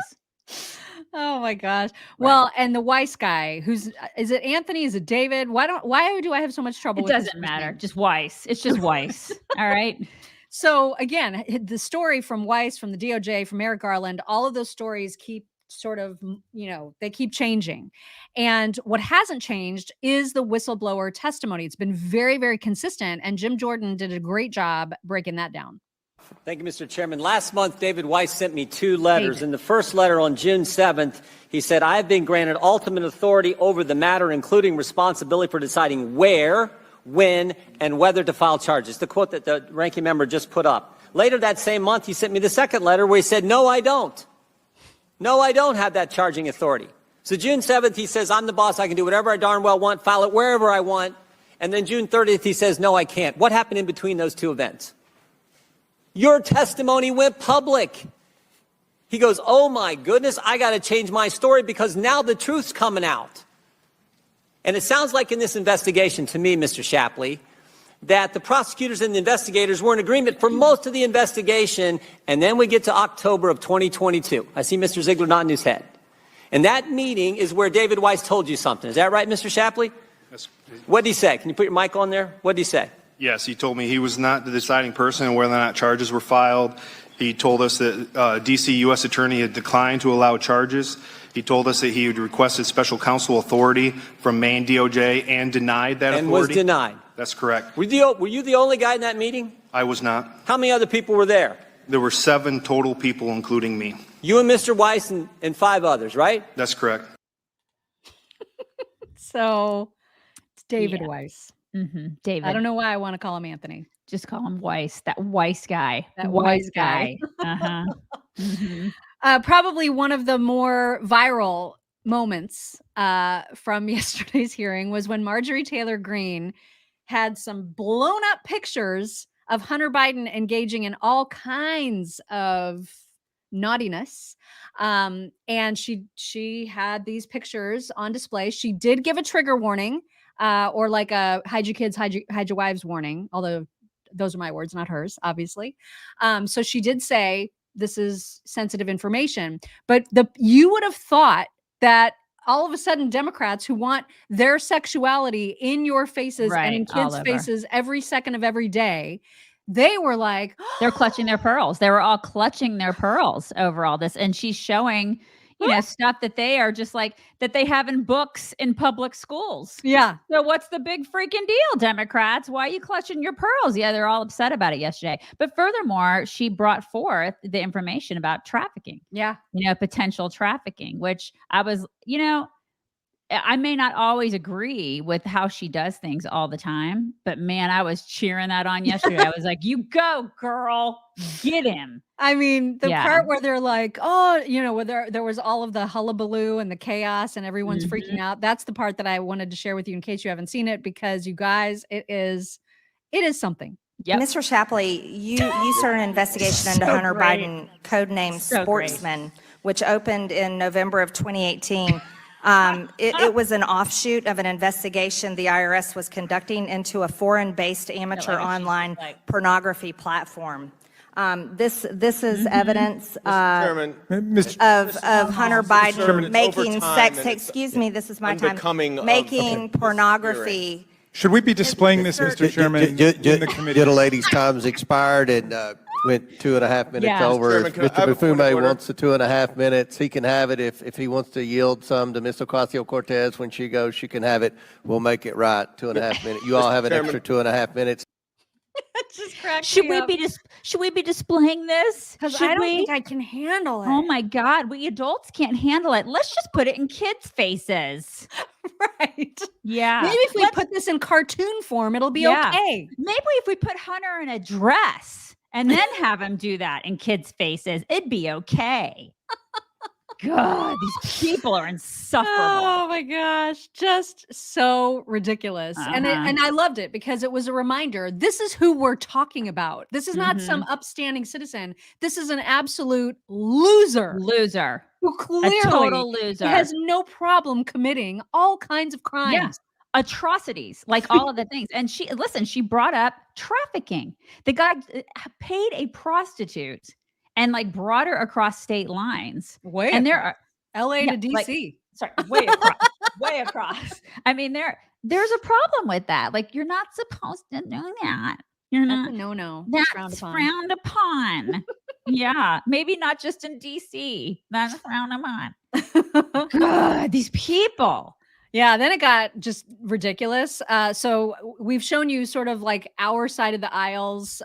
Oh my gosh. Right. Well, and the Weiss guy, is it Anthony? Is it David? Why do I have so much trouble with this? It doesn't matter. Just Weiss. It's just Weiss. All right. So again, the story from Weiss, from the DOJ, from Merrick Garland, all of those stories keep sort of, they keep changing. And what hasn't changed is the whistleblower testimony. It's been very, very consistent. And Jim Jordan did a great job breaking that down. Thank you, Mr. Chairman. Last month, David Weiss sent me 2 letters. In the first letter on June 7th, he said, I have been granted ultimate authority over the matter, including responsibility for deciding where, when, and whether to file charges. The quote that the ranking member just put up. Later that same month, he sent me the second letter where he said, no, I don't. No, I don't have that charging authority. So June 7th, he says, I'm the boss. I can do whatever I darn well want, file it wherever I want. And then June 30th, he says, no, I can't. What happened in between those 2 events? Your testimony went public. He goes, oh my goodness, I got to change my story because now the truth's coming out. And it sounds like in this investigation to me, Mr. Shapley, that the prosecutors and the investigators were in agreement for most of the investigation, and then we get to October of 2022. I see Mr. Ziegler nodding his head. And that meeting is where David Weiss told you something. Is that right, Mr. Shapley? What did he say? Can you put your mic on there? What did he say? Yes, he told me he was not the deciding person on whether or not charges were filed. He told us that D.C. U.S. Attorney had declined to allow charges. He told us that he had requested special counsel authority from Maine DOJ and denied that authority. And was denied. That's correct. Were you the only guy in that meeting? I was not. How many other people were there? There were 7 total people, including me. You and Mr. Weiss and 5 others, right? That's correct. So it's David Weiss. David. I don't know why I want to call him Anthony. Just call him Weiss. That Weiss guy. That Weiss guy. Probably one of the more viral moments from yesterday's hearing was when Marjorie Taylor Greene had some blown up pictures of Hunter Biden engaging in all kinds of naughtiness. And she had these pictures on display. She did give a trigger warning or like a hide your kids, hide your wives warning, although those are my words, not hers, obviously. So she did say, this is sensitive information, but you would have thought that all of a sudden Democrats who want their sexuality in your faces and in kids' faces every second of every day, they were like, they're clutching their pearls. They were all clutching their pearls over all this. And she's showing, stuff that they are just like, that they have in books in public schools. Yeah. So what's the big freaking deal, Democrats? Why are you clutching your pearls? Yeah, they're all upset about it yesterday. But furthermore, she brought forth the information about trafficking. Yeah. Potential trafficking, which I was, I may not always agree with how she does things all the time, but man, I was cheering that on yesterday. I was like, you go, girl, get him. I mean, the part where they're like, oh, where there was all of the hullabaloo and the chaos and everyone's freaking out. That's the part that I wanted to share with you in case you haven't seen it, because you guys, it is something. Yep. Mr. Shapley, you started an investigation into Hunter Biden, codenamed Sportsman, which opened in November of 2018. It was an offshoot of an investigation the IRS was conducting into a foreign-based amateur online pornography platform. This is evidence of Hunter Biden making sex. Excuse me, this is my time. Making pornography. Should we be displaying this, Mr. Chairman, in the committee? The lady's time's expired and went 2.5 minutes over. Chairman, if Mr. Bufume wants the 2.5 minutes, he can have it. If he wants to yield some to Ms. Ocasio-Cortez when she goes, she can have it. We'll make it right. 2.5 minutes. You all have an extra 2.5 minutes. Should we be displaying this? Because I don't think I can handle it. Oh my God, we adults can't handle it. Let's just put it in kids' faces. Right. Yeah. Maybe if we put this in cartoon form, it'll be okay. Maybe if we put Hunter in a dress and then have him do that in kids' faces, it'd be okay. God, these people are insufferable. Oh my gosh, just so ridiculous. And I loved it because it was a reminder. This is who we're talking about. This is not some upstanding citizen. This is an absolute loser. Who clearly a total loser. has no problem committing all kinds of crimes. Yeah. Atrocities, like all of the things. And she brought up trafficking. The guy paid a prostitute and brought her across state lines. There are LA to DC. Way across. Way across. I mean, there's a problem with that. You're not supposed to do that. You're That's not. a no-no. That's frowned upon. Yeah, maybe not just in DC. That's frowned upon. God, these people. Yeah, then it got just ridiculous. So we've shown you sort of like our side of the aisles,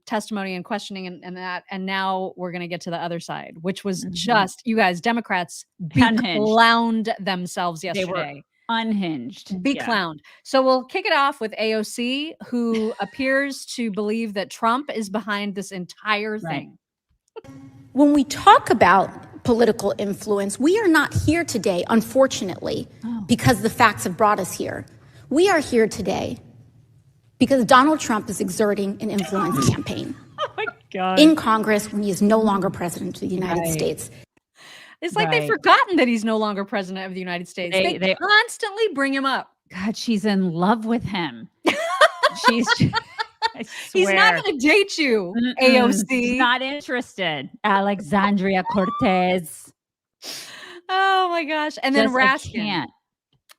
testimony and questioning and that, and now we're going to get to the other side, which was just, you guys, Democrats clowned themselves yesterday. They were unhinged. Clowned. So we'll kick it off with AOC, who appears to believe that Trump is behind this entire thing. When we talk about political influence, we are not here today, unfortunately, because the facts have brought us here. We are here today because Donald Trump is exerting an influence campaign in Congress when he is no longer president of the United States. It's like they've forgotten that he's no longer president of the United States. They constantly bring him up. God, she's in love with him. She's He's not going to date you, AOC. She's not interested. Alexandria Cortez. Oh my gosh. And then Raskin.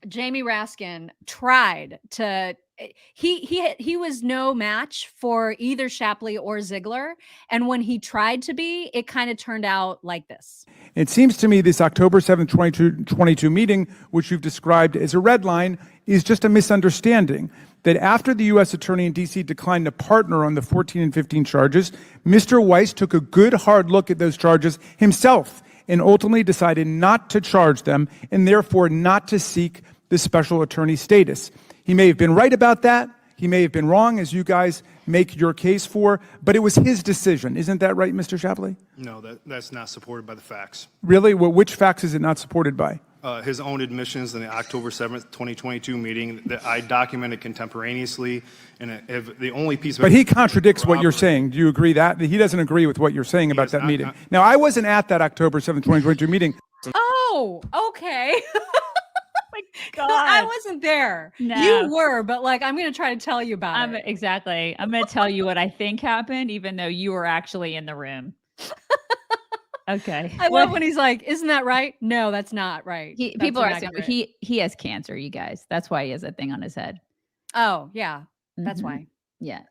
Jamie Raskin tried to he was no match for either Shapley or Ziegler. And when he tried to be, it kind of turned out like this. It seems to me this October 7th, 2022 meeting, which you've described as a red line, is just a misunderstanding. That after the U.S. Attorney in D.C. declined to partner on the 14 and 15 charges, Mr. Weiss took a good hard look at those charges himself and ultimately decided not to charge them and therefore not to seek the special attorney status. He may have been right about that. He may have been wrong, as you guys make your case for, but it was his decision. Isn't that right, Mr. Shapley? No, that's not supported by the facts. Really? Well, which facts is it not supported by? His own admissions in the October 7th, 2022 meeting that I documented contemporaneously, and the only piece of But he contradicts what you're saying. Do you agree that? He doesn't agree with what you're saying about that meeting. Now, I wasn't at that October 7th, 2022 meeting. Oh, okay. My God. I wasn't there. No. You were, but like, I'm going to try to tell you about it. Exactly. I'm going to tell you what I think happened, even though you were actually in the room. Okay. I love when he's like, isn't that right? No, that's not right. People are asking, he has cancer, you guys. That's why he has a thing on his head. Oh, yeah. That's why. Yeah.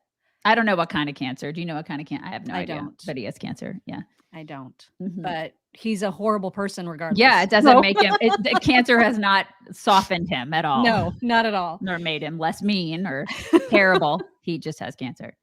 I don't know what kind of cancer. Do you know what kind of cancer? I have no idea. Don't. But he has cancer. Yeah. I don't. But he's a horrible person regardless. Yeah, it doesn't make him. Cancer has not softened him at all. No, not at all. Nor made him less mean or terrible. He just has cancer.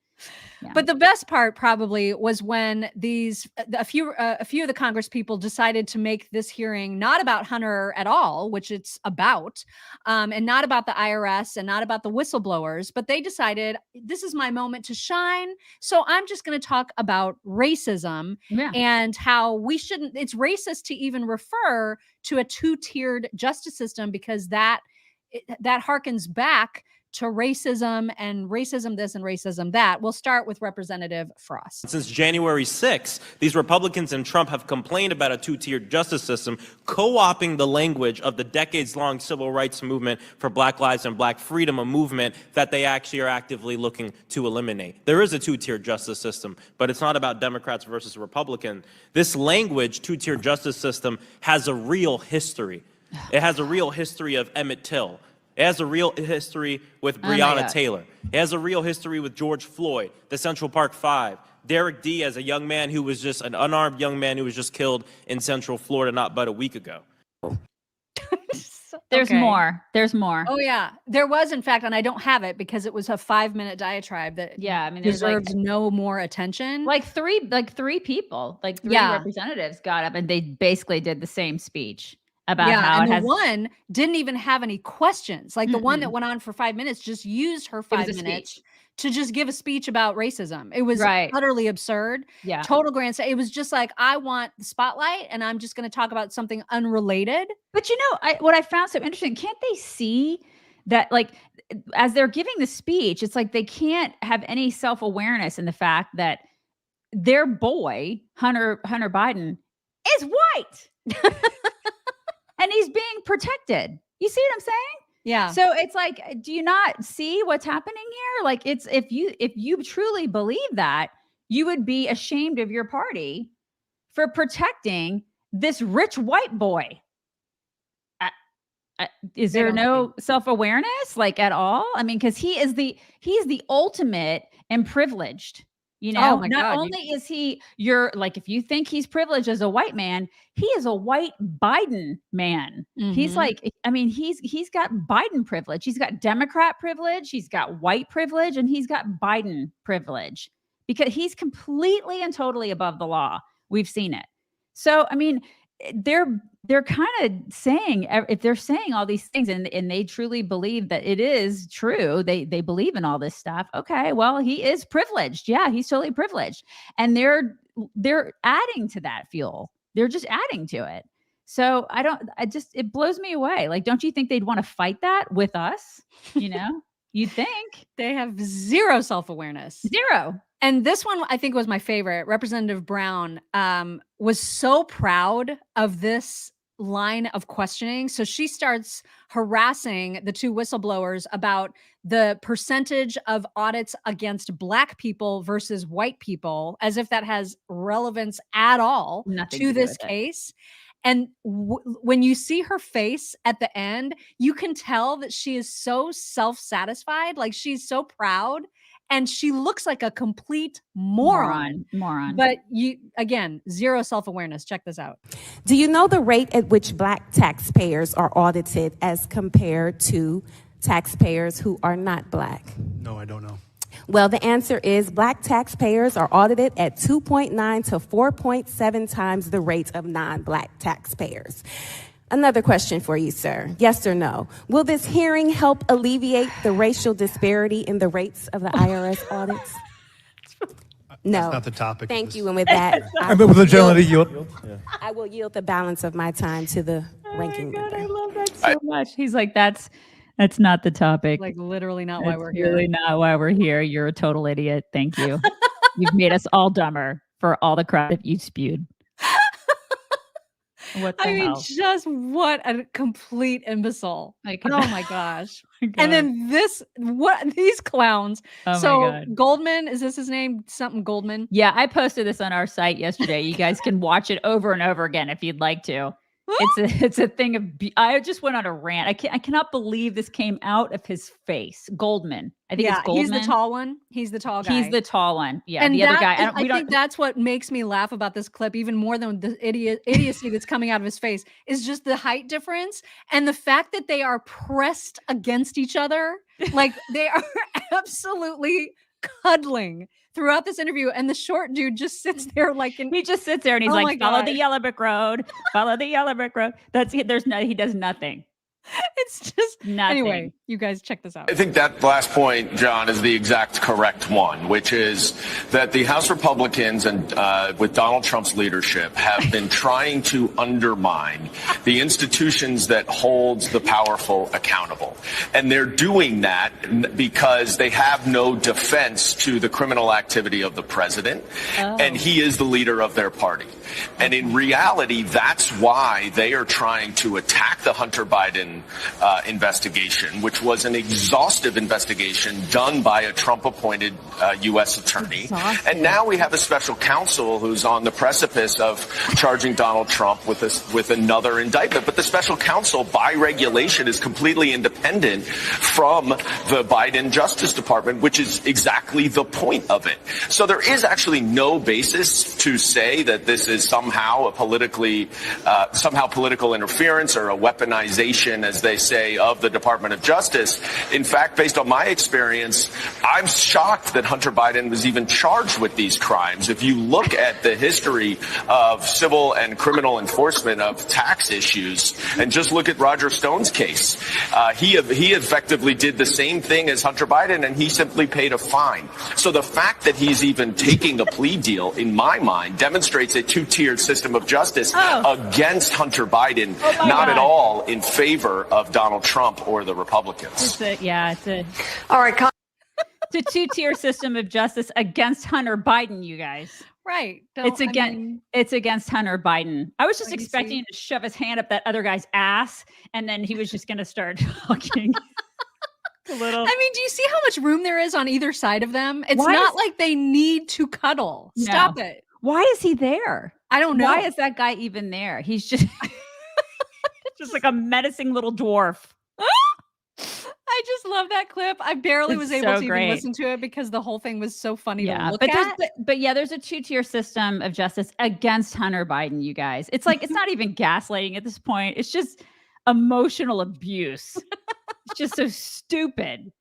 Yeah. But the best part probably was when a few of the Congress people decided to make this hearing not about Hunter at all, which it's about, and not about the IRS and not about the whistleblowers, but they decided this is my moment to shine. So I'm just going to talk about racism and how it's racist to even refer to a two-tiered justice system because that harkens back to racism and racism this and racism that. We'll start with Representative Frost. Since January 6th, these Republicans and Trump have complained about a two-tiered justice system, co-opting the language of the decades-long civil rights movement for Black Lives and Black Freedom, a movement that they actually are actively looking to eliminate. There is a two-tiered justice system, but it's not about Democrats versus Republicans. This language, two-tiered justice system, has a real history. It has a real history of Emmett Till. It has a real history with Breonna Taylor. It has a real history with George Floyd, the Central Park Five, Derek D. as a young man who was just an unarmed young man who was just killed in Central Florida not but a week ago. There's more. There's more. Oh yeah, there was in fact, and I don't have it because it was a 5-minute diatribe that deserves no more attention. Like three people, like three representatives got up and they basically did the same speech. About how and the one didn't even have any questions. Like the one that went on for 5 minutes just used her 5 minutes to just give a speech about racism. It was utterly absurd. Yeah. Total grandstand. It was just like, I want the spotlight and I'm just going to talk about something unrelated. But you know, what I found so interesting, can't they see that like as they're giving the speech, it's like they can't have any self-awareness in the fact that their boy, Hunter Biden, is white. And he's being protected. You see what I'm saying? Yeah. So it's like, do you not see what's happening here? Like it's if you truly believe that, you would be ashamed of your party for protecting this rich white boy. Is there no self-awareness like at all? I mean, because he's the ultimate and privileged. You Oh know, my not God, only is he if you think he's privileged as a white man, he is a white Biden man. He's he's got Biden privilege. He's got Democrat privilege. He's got white privilege, and he's got Biden privilege because he's completely and totally above the law. We've seen it. So, I mean, they're kind of saying, if they're saying all these things and they truly believe that it is true, they believe in all this stuff. Okay, well, he is privileged. Yeah, he's totally privileged. And they're adding to that fuel. They're just adding to it. So it blows me away. Like, don't you think they'd want to fight that with us? You know, you'd think. They have zero self-awareness. Zero. And this one, I think, was my favorite. Representative Brown was so proud of this line of questioning. So she starts harassing the two whistleblowers about the percentage of audits against Black people versus white people, as if that has relevance at all to this case. And when you see her face at the end, you can tell that she is so self-satisfied, like she's so proud. And she looks like a complete moron. But again, zero self-awareness. Check this out. Do you know the rate at which Black taxpayers are audited as compared to taxpayers who are not Black? No, I don't know. Well, the answer is Black taxpayers are audited at 2.9 to 4.7 times the rate of non-Black taxpayers. Another question for you, sir. Yes or no? Will this hearing help alleviate the racial disparity in the rates of the IRS audits? No. That's not the topic. Thank you. And with that, I will yield the balance of my time to the ranking member. I love that so much. He's like, that's not the topic. Like, literally not why we're here. Really not why we're here. You're a total idiot. Thank you. You've made us all dumber for all the crap you spewed. What the hell? Just what a complete imbecile. Oh my gosh. God. And then these clowns. Oh so my God. Goldman, is this his name? Something Goldman? Yeah, I posted this on our site yesterday. You guys can watch it over and over again if you'd like to. It's a thing of. I just went on a rant. I cannot believe this came out of his face. Goldman. I think it's Goldman. He's the tall one. He's the tall guy. He's the tall one. Yeah, and the other guy. I think that's what makes me laugh about this clip even more than the idiocy that's coming out of his face is just the height difference and the fact that they are pressed against each other. Like they are absolutely cuddling throughout this interview, and the short dude just sits there he just sits there and he's like, follow the yellow brick road, follow the yellow brick road. He does nothing. It's just nothing. Anyway, you guys check this out. I think that last point, John, is the exact correct one, which is that the House Republicans and with Donald Trump's leadership have been trying to undermine the institutions that holds the powerful accountable. And they're doing that because they have no defense to the criminal activity of the president. And he is the leader of their party. And in reality, that's why they are trying to attack the Hunter Biden investigation, which was an exhaustive investigation done by a Trump-appointed U.S. attorney. And now we have a special counsel who's on the precipice of charging Donald Trump with another indictment. But the special counsel, by regulation, is completely independent from the Biden Justice Department, which is exactly the point of it. So there is actually no basis to say that this is somehow political interference or a weaponization, as they say, of the Department of Justice. In fact, based on my experience, I'm shocked that Hunter Biden was even charged with these crimes. If you look at the history of civil and criminal enforcement of tax issues, and just look at Roger Stone's case, he effectively did the same thing as Hunter Biden, and he simply paid a fine. So the fact that he's even taking a plea deal, in my mind, demonstrates a two-tiered system of justice against Hunter Biden, not at all in favor of Donald Trump or the Republicans. All right. It's a two-tier system of justice against Hunter Biden, you guys. Right. It's against Hunter Biden. I was just expecting him to shove his hand up that other guy's ass, and then he was just going to start talking. I mean, do you see how much room there is on either side of them? It's not like they need to cuddle. No. Stop it. Why is he there? I don't know. Why is that guy even there? He's just just like a menacing little dwarf. just love that clip. I barely was able to great. even listen to it because the whole thing was so funny to look but at. There's a two-tier system of justice against Hunter Biden, you guys. It's like, it's not even gaslighting at this point. It's just emotional abuse. It's just so stupid.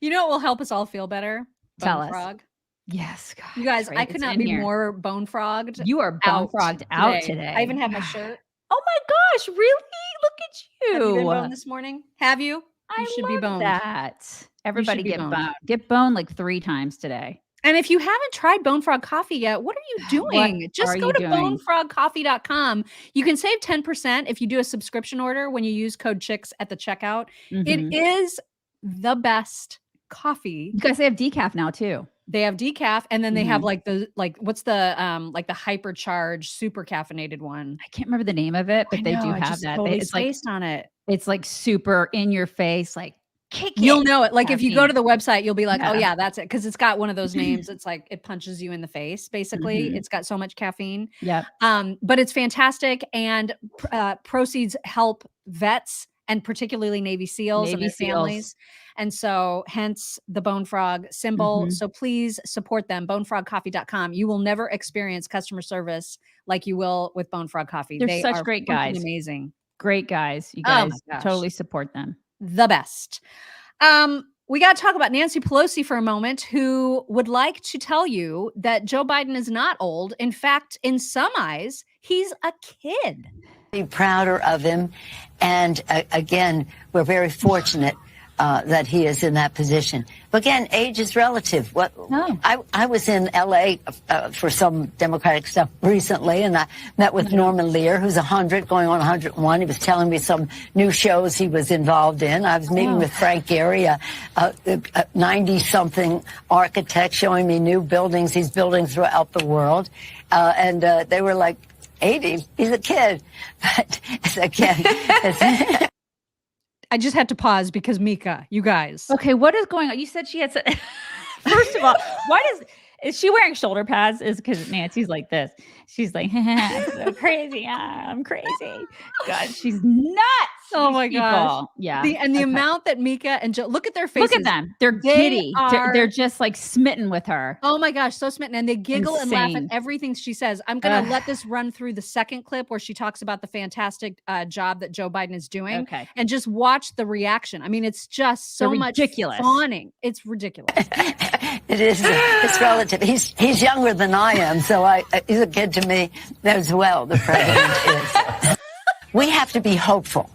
You know what will help us all feel better? Tell Bone frog. us. Yes, God. You guys, I could not be more bone frogged. You are bone frogged out today. I even have my shirt. Oh my gosh, really? Look at you. Have you been boned this morning? Have you? I should be boned. That. Everybody be get boned. boned. Get boned like 3 times today. And if you haven't tried Bone Frog Coffee yet, what are you doing? Just go to bonefrogcoffee.com. You can save 10% if you do a subscription order when you use code CHICKS at the checkout. It is the best coffee. You guys, they have decaf now too. They have decaf, and then they have what's the hypercharged super caffeinated one? I can't remember the name of it, but they do have that. Totally it's based on it. It's like super in your face, like kick it. You'll know it. Like if you go to the website, you'll be like, oh yeah, that's it. Because it's got one of those names. It's like it punches you in the face, basically. It's got so much caffeine. Yep. But it's fantastic. And proceeds help vets and particularly Navy SEALs and their families. And so hence the Bone Frog symbol. So please support them. Bonefrogcoffee.com. You will never experience customer service like you will with Bone Frog Coffee. They're such great guys. Amazing. Great guys. You guys totally support them. The best. We got to talk about Nancy Pelosi for a moment, who would like to tell you that Joe Biden is not old. In fact, in some eyes, he's a kid. Be prouder of him. And again, we're very fortunate that he is in that position. But again, age is relative. I was in L.A. For some Democratic stuff recently, and I met with Norman Lear, who's 100, going on 101. He was telling me some new shows he was involved in. I was meeting with Frank Gehry, a 90-something architect, showing me new buildings he's building throughout the world. And they were like, 80, he's a kid. But again, I just had to pause because Mika, you guys. Okay, what is going on? You said she had first of all, is she wearing shoulder pads? Is because Nancy's like this. She's like, I'm so crazy. I'm crazy. God, she's nuts. Oh my gosh. Yeah. The amount that Mika and Joe, look at their faces. Look at them. They're giddy. They're just like smitten with her. Oh my gosh, so smitten. And they giggle and laugh at everything she says. I'm going to let this run through the second clip where she talks about the fantastic job that Joe Biden is doing. Okay. And just watch the reaction. I mean, it's just so much fawning. It's ridiculous. It is. It's relative. He's younger than I am, so he's a kid to me as well. The president is. We have to be hopeful.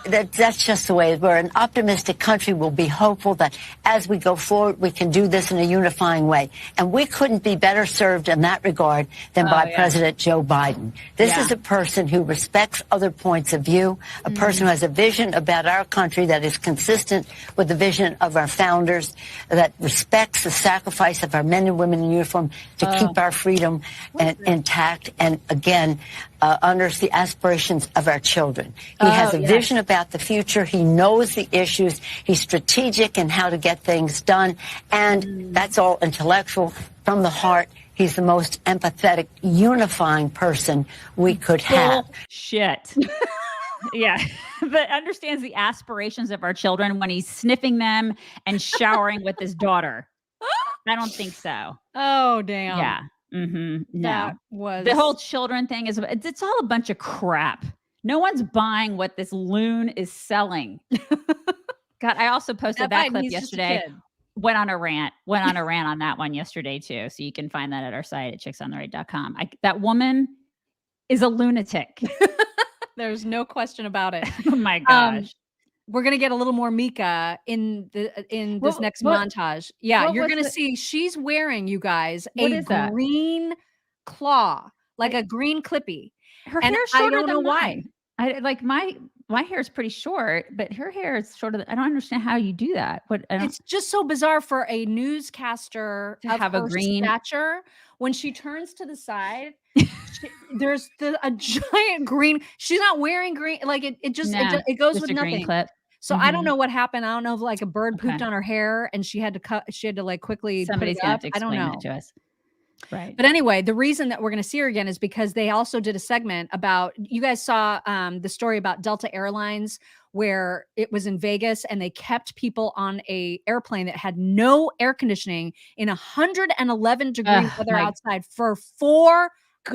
That's just the way we're an optimistic country. We'll be hopeful that as we go forward, we can do this in a unifying way. And we couldn't be better served in that regard than by President Joe Biden. This is a person who respects other points of view, a person who has a vision about our country that is consistent with the vision of our founders, that respects the sacrifice of our men and women in uniform to keep our freedom intact. And again, honors the aspirations of our children. He has a vision about the future. He knows the issues. He's strategic in how to get things done. And that's all intellectual. From the heart, he's the most empathetic, unifying person we could have. Shit. Yeah. But understands the aspirations of our children when he's sniffing them and showering with his daughter. I don't think so. Oh, damn. Yeah. No, that was the whole children thing it's all a bunch of crap. No one's buying what this loon is selling. God, I also posted that clip yesterday. Went on a rant on that one yesterday too. So you can find that at our site at chicksontheright.com. That woman is a lunatic. There's no question about it. Oh my gosh. We're going to get a little more Mika in this next montage. Yeah, you're going to see she's wearing, you guys, a green claw, like a green clippy. Her hair's shorter than mine. I like my hair is pretty short, but her hair is shorter. I don't understand how you do that. It's just so bizarre for a newscaster to have a green stature. When she turns to the side, there's a giant green. She's not wearing green. Like it goes with nothing. Green clip. So I don't know what happened. I don't know if like a bird pooped on her hair and she had to like quickly Somebody's put it up. I don't know. That to us. Right. But anyway, the reason that we're going to see her again is because they also did a segment about, you guys saw the story about Delta Airlines, where it was in Vegas and they kept people on a airplane that had no air conditioning in 111 degree weather outside for 4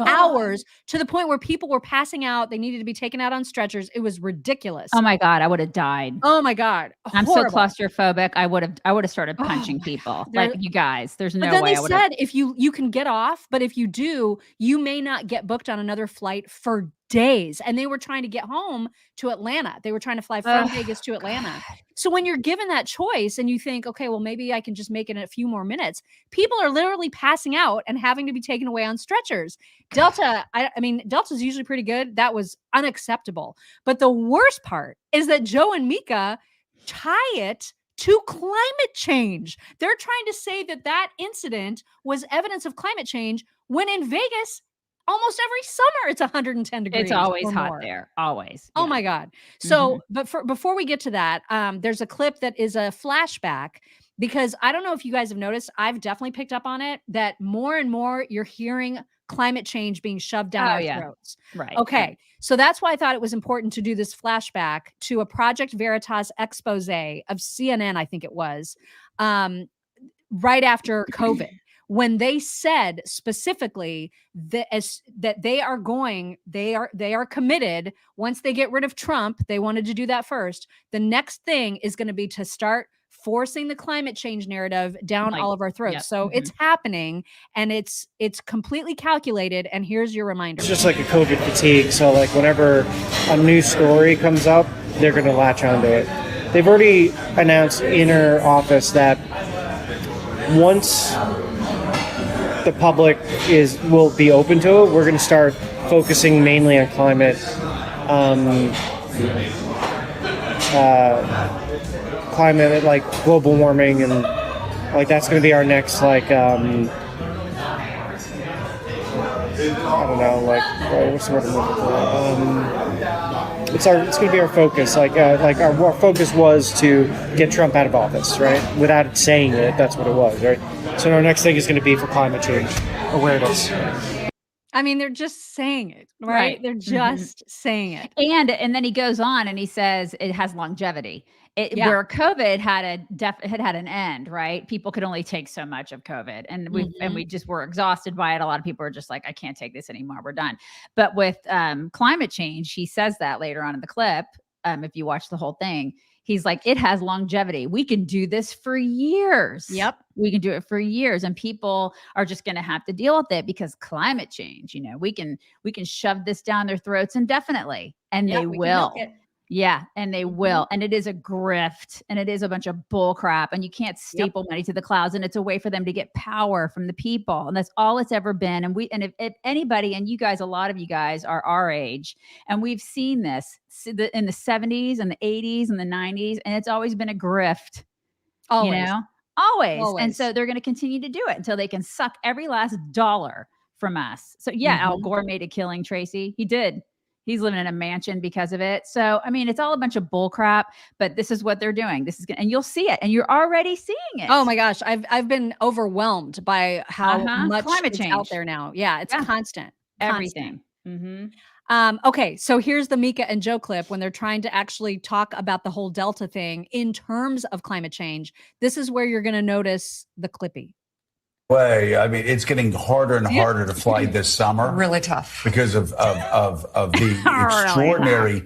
hours, to the point where people were passing out. They needed to be taken out on stretchers. It was ridiculous. Oh my God, I would have died. Oh my God. I'm Horrible. so claustrophobic. I would have started punching people. Like, you guys, there's no way. But then they I said if you can get off, but if you do, you may not get booked on another flight for days. And they were trying to get home to Atlanta. They were trying to fly from Vegas to Atlanta. So when you're given that choice and you think, okay, well, maybe I can just make it in a few more minutes, people are literally passing out and having to be taken away on stretchers. Delta, I mean, Delta's usually pretty good. That was unacceptable. But the worst part is that Joe and Mika tie it to climate change. They're trying to say that incident was evidence of climate change, when in Vegas, almost every summer it's 110 degrees. It's always hot there. Always. Oh my God. So, but before we get to that, there's a clip that is a flashback, because I don't know if you guys have noticed, I've definitely picked up on it, that more and more you're hearing climate change being shoved down our throats. Right. Okay. Right. So that's why I thought it was important to do this flashback to a Project Veritas expose of CNN, I think it was, right after COVID, when they said specifically that they are committed, once they get rid of Trump, they wanted to do that first. The next thing is going to be to start forcing the climate change narrative down all of our throats. Yep. So it's happening, and it's completely calculated. And here's your reminder. It's just like a COVID fatigue. So like whenever a new story comes up, they're going to latch onto it. They've already announced inner office that once the public will be open to it, we're going to start focusing mainly on climate, climate like global warming, and like that's going to be our next I don't know, like what's the word I'm looking for? It's going to be our focus. Our focus was to get Trump out of office, right? Without saying it, that's what it was, right? So our next thing is going to be for climate change awareness. I mean, they're just saying it, right? They're just saying it. And then he goes on and he says it has longevity. Where COVID had an end, right? People could only take so much of COVID, and we just were exhausted by it. A lot of people are just like, I can't take this anymore. We're done. But with climate change, he says that later on in the clip. If you watch the whole thing, he's like, it has longevity. We can do this for years. Yep. We can do it for years, and people are just going to have to deal with it because climate change, we can shove this down their throats indefinitely, and they will. Yeah. And they will. And it is a grift, and it is a bunch of bull crap, and you can't staple money to the clouds, and it's a way for them to get power from the people. And that's all it's ever been. And if anybody, and you guys, a lot of you guys are our age, and we've seen this in the 70s and the 80s and the 90s, and it's always been a grift. Always. Always. And so they're going to continue to do it until they can suck every last dollar from us. So Al Gore made a killing, Tracy. He did. He's living in a mansion because of it. So, I mean, it's all a bunch of bull crap, but this is what they're doing. And you'll see it, and you're already seeing it. Oh my gosh. I've been overwhelmed by how much climate change out there now. Yeah. It's constant. Everything. Okay. So here's the Mika and Joe clip when they're trying to actually talk about the whole Delta thing in terms of climate change. This is where you're going to notice the clippy. I mean, it's getting harder and harder to fly this summer. Really tough. Because of the extraordinary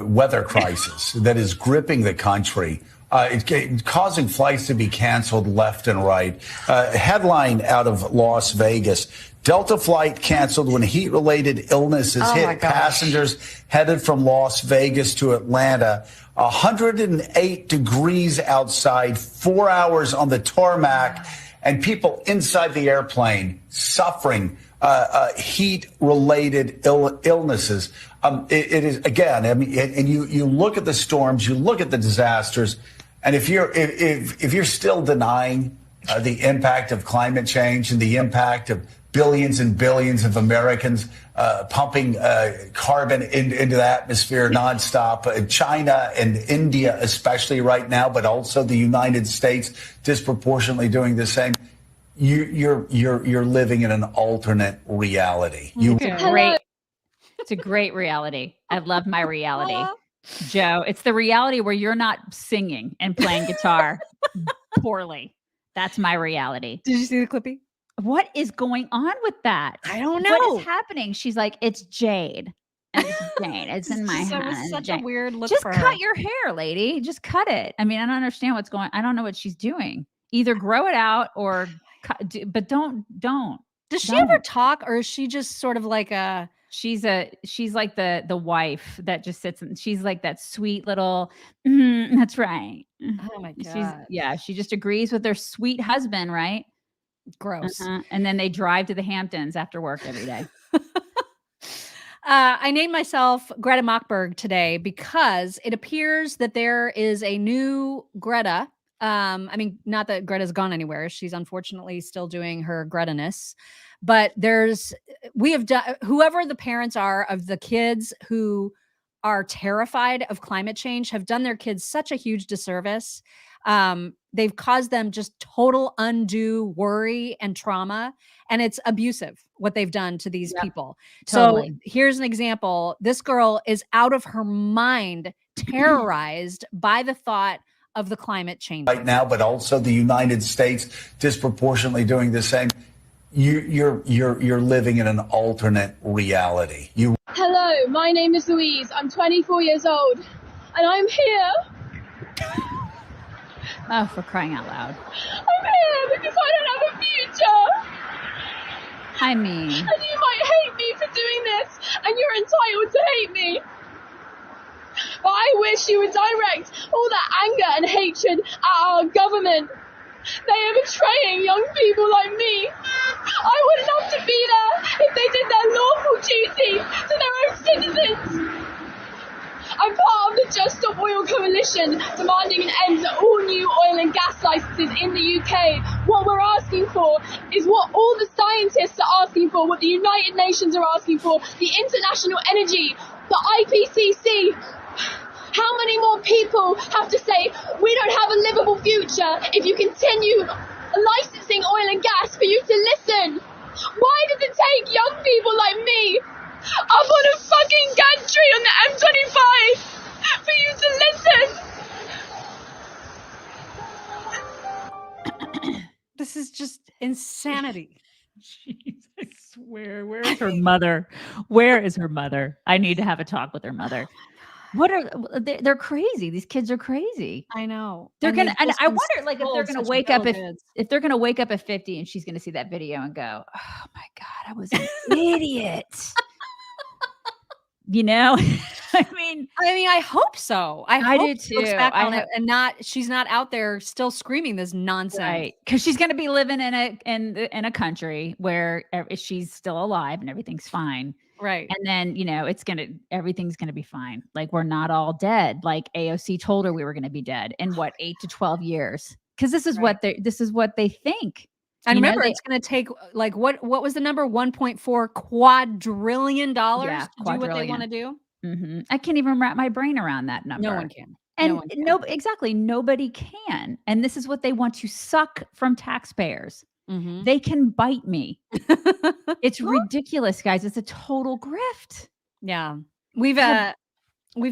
weather crisis that is gripping the country. It's causing flights to be canceled left and right. Headline out of Las Vegas. Delta flight canceled when heat-related illnesses hit passengers headed from Las Vegas to Atlanta. 108 degrees outside, 4 hours on the tarmac, and people inside the airplane suffering heat-related illnesses. It is, again, I mean, and you look at the storms, you look at the disasters, and if you're still denying the impact of climate change and the impact of billions and billions of Americans pumping carbon into the atmosphere nonstop, China and India especially right now, but also the United States disproportionately doing the same. You're living in an alternate reality. It's a great reality. I love my reality. Joe. It's the reality where you're not singing and playing guitar poorly. That's my reality. Did you see the clippy? What is going on with that? I don't know. What is happening? She's like, it's jade. And it's Jane. It's in my hand. It was such a weird look Just for cut her. your hair, lady. Just cut it. I mean, I don't understand what's going on. I don't know what she's doing. Either grow it out or cut, but don't. Does she ever talk, or is she just sort of like a? She's like the wife that just sits and she's like that sweet little. That's right. Oh my god. She just agrees with their sweet husband, right? Gross. And then they drive to the Hamptons after work every day. I named myself Greta Mockberg today because it appears that there is a new Greta. I mean, not that Greta's gone anywhere. She's unfortunately still doing her Greta-ness. But we have done, whoever the parents are of the kids who are terrified of climate change have done their kids such a huge disservice. They've caused them just total undue worry and trauma. And it's abusive what they've done to these people. Totally. So here's an example. This girl is out of her mind, terrorized by the thought of the climate change right now, but also the United States disproportionately doing the same. You're living in an alternate reality. Hello, my name is Louise. I'm 24 years old, and I'm here. Oh, for crying out loud! I'm here because I don't have a future. I mean, and you might hate me for doing this, and you're entitled to hate me. But I wish you would direct all that anger and hatred at our government. They are betraying young people like me. I would love to be there if they did their lawful duty to their own citizens. I'm part of the Just Stop Oil Coalition, demanding an end to all new oil and gas licenses in the UK. What we're asking for is what all the scientists are asking for, what the United Nations are asking for, the International Energy, the IPCC. How many more people have to say, we don't have a livable future if you continue licensing oil and gas for you to listen? Why does it take young people like me up on a fucking gantry on the M25 for you to listen? This is just insanity. Jeez, I swear, where is her mother? Where is her mother? I need to have a talk with her mother. What are they're crazy? These kids are crazy. I know. They're gonna, and I wonder, like, if they're gonna wake up if they're gonna wake up at 50 and she's gonna see that video and go, "Oh my god, I was an idiot." You know, I mean, I hope so. I do hope she looks too. back on it and she's not out there still screaming this nonsense. Right? Because she's gonna be living in a country where she's still alive and everything's fine. Right. And then, everything's going to be fine. Like, we're not all dead. Like AOC told her we were going to be dead in 8 to 12 years. Cause this is what they think. And remember, it's going to take like, what was the number? $1.4 quadrillion to do what they want to do. Mm-hmm. I can't even wrap my brain around that number. No one can. And exactly. Nobody can. And this is what they want to suck from taxpayers. Mm-hmm. They can bite me. It's ridiculous, guys. It's a total grift. Yeah. We've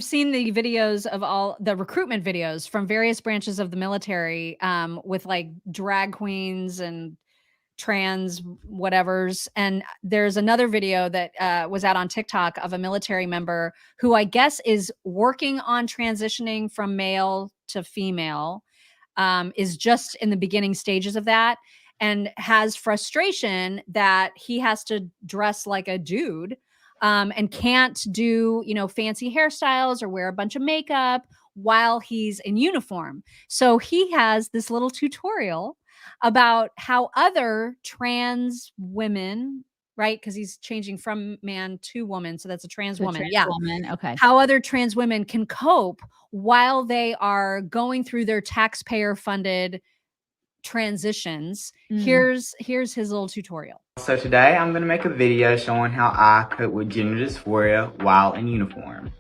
seen the videos of all the recruitment videos from various branches of the military with like drag queens and trans whatevers. And there's another video that was out on TikTok of a military member who I guess is working on transitioning from male to female, is just in the beginning stages of that. And has frustration that he has to dress like a dude and can't do, fancy hairstyles or wear a bunch of makeup while he's in uniform. So he has this little tutorial about how other trans women, right? Because he's changing from man to woman. So that's a trans woman. Woman. Okay. How other trans women can cope while they are going through their taxpayer funded transitions. Here's his little tutorial. So today I'm going to make a video showing how I cope with gender dysphoria while in uniform.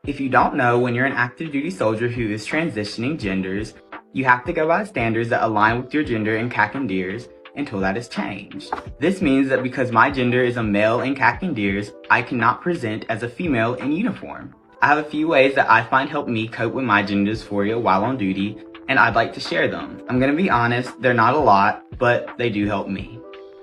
If you don't know, when you're an active duty soldier who is transitioning genders, you have to go by standards that align with your gender in CAC and DEERS until that is changed. This means that because my gender is a male in CAC and DEERS, I cannot present as a female in uniform. I have a few ways that I find help me cope with my gender dysphoria while on duty, and I'd like to share them. I'm gonna be honest, they're not a lot, but they do help me.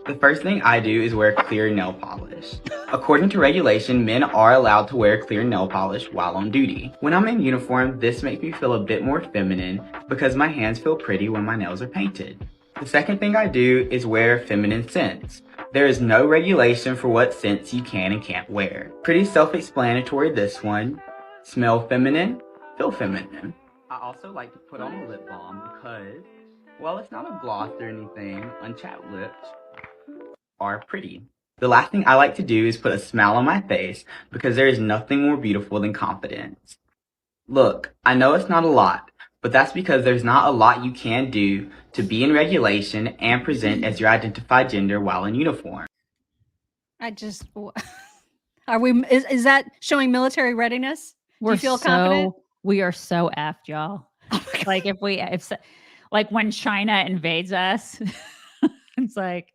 The first thing I do is wear clear nail polish. According to regulation, men are allowed to wear clear nail polish while on duty. When I'm in uniform, this makes me feel a bit more feminine because my hands feel pretty when my nails are painted. The second thing I do is wear feminine scents. There is no regulation for what scents you can and can't wear. Pretty self-explanatory, this one. Smell feminine, feel feminine. I also like to put on a lip balm because, while it's not a gloss or anything, unchapped lips are pretty. The last thing I like to do is put a smile on my face because there is nothing more beautiful than confidence. Look, I know it's not a lot, but that's because there's not a lot you can do to be in regulation and present as your identified gender while in uniform. Is that showing military readiness? Do you feel confident? We are so effed, y'all. Like if when China invades us, it's like,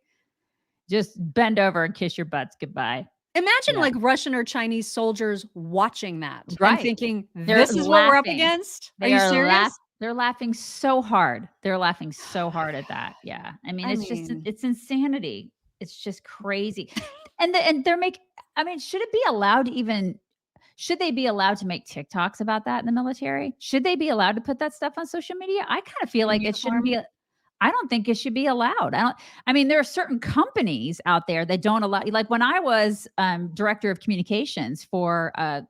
just bend over and kiss your butts goodbye. Imagine like Russian or Chinese soldiers watching that, right? And thinking, this is what we're up against. Are you serious? They're laughing so hard. They're laughing so hard at that. Yeah. I mean, it's insanity. It's just crazy. And should they be allowed to make TikToks about that in the military? Should they be allowed to put that stuff on social media? I kind of feel like it shouldn't be. I don't think it should be allowed. There are certain companies out there that don't allow, like when I was director of communications for a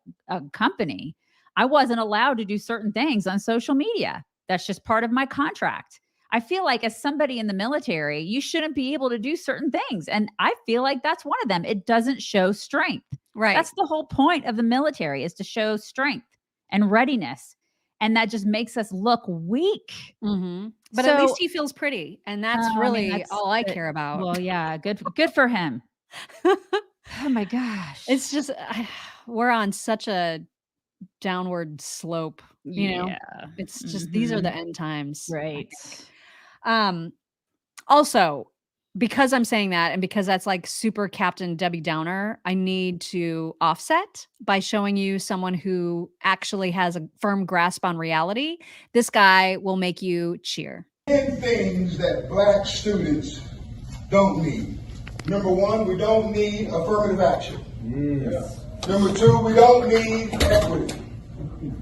company, I wasn't allowed to do certain things on social media. That's just part of my contract. I feel like as somebody in the military, you shouldn't be able to do certain things. And I feel like that's one of them. It doesn't show strength. Right. That's the whole point of the military, is to show strength and readiness. And that just makes us look weak. Mm-hmm. But at least he feels pretty. And that's really all I care about. Well, yeah, good for him. Oh my gosh. It's just, we're on such a downward slope, you know? It's just, these are the end times. Right. Also, because I'm saying that, and because that's like super Captain Debbie Downer, I need to offset by showing you someone who actually has a firm grasp on reality. This guy will make you cheer. 10 things that black students don't need. Number one, we don't need affirmative action. Number two, we don't need equity.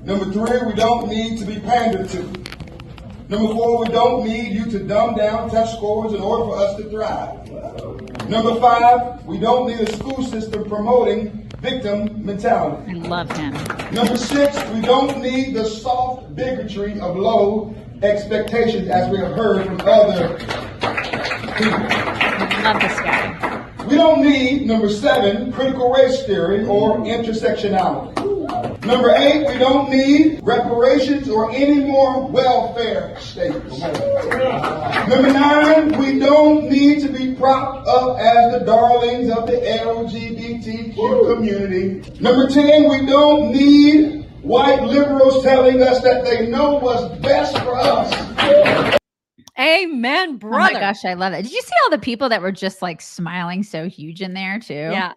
Number three, we don't need to be pandered to. Number four, we don't need you to dumb down test scores in order for us to thrive. Number five, we don't need a school system promoting victim mentality. I love him. Number six, we don't need the soft bigotry of low expectations, as we have heard from other people. I love this guy. We don't need, number seven, critical race theory or intersectionality. Number eight, we don't need reparations or any more welfare states. Number nine, we don't need to be propped up as the darlings of the LGBTQ community. Number 10, we don't need white liberals telling us that they know what's best for us. Amen, brother. Oh my gosh, I love it. Did you see all the people that were just like smiling so huge in there too? Yeah.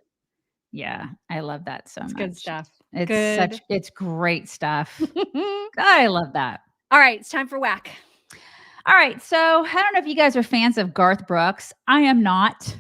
Yeah, I love that so much. Good stuff. It's great stuff. I love that. All right, it's time for whack. All right, so I don't know if you guys are fans of Garth Brooks. I am not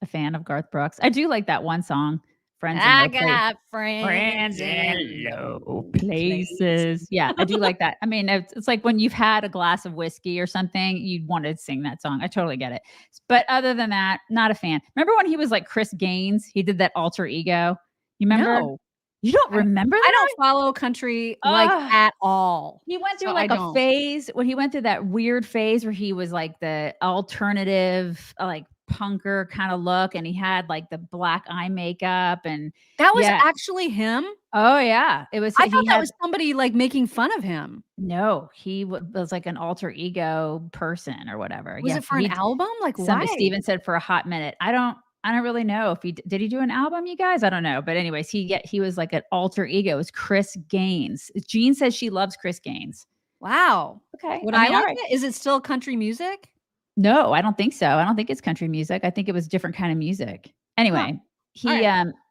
a fan of Garth Brooks. I do like that one song, Friends in Low got Friends in Low Places. Yeah, I do like that. I mean, it's like when you've had a glass of whiskey or something, you'd want to sing that song. I totally get it. But other than that, not a fan. Remember when he was like Chris Gaines? He did that alter ego. You remember? No. You don't remember that? I don't follow country like at all. He went through like a phase when he went through that weird phase where he was like the alternative, like punker kind of look, and he had like the black eye makeup, and that was actually him. Oh yeah, it was. I thought that was somebody like making fun of him. No, he was like an alter ego person or whatever. Was it for an album? Like somebody, why? Steven said for a hot minute. I don't really know if did he do an album, you guys? I don't know. But anyways, he was like an alter ego. It was Chris Gaines. Jean says she loves Chris Gaines. Wow. Okay. Would I like it? Is it still country music? No, I don't think so. I don't think it's country music. I think it was different kind of music. Anyway,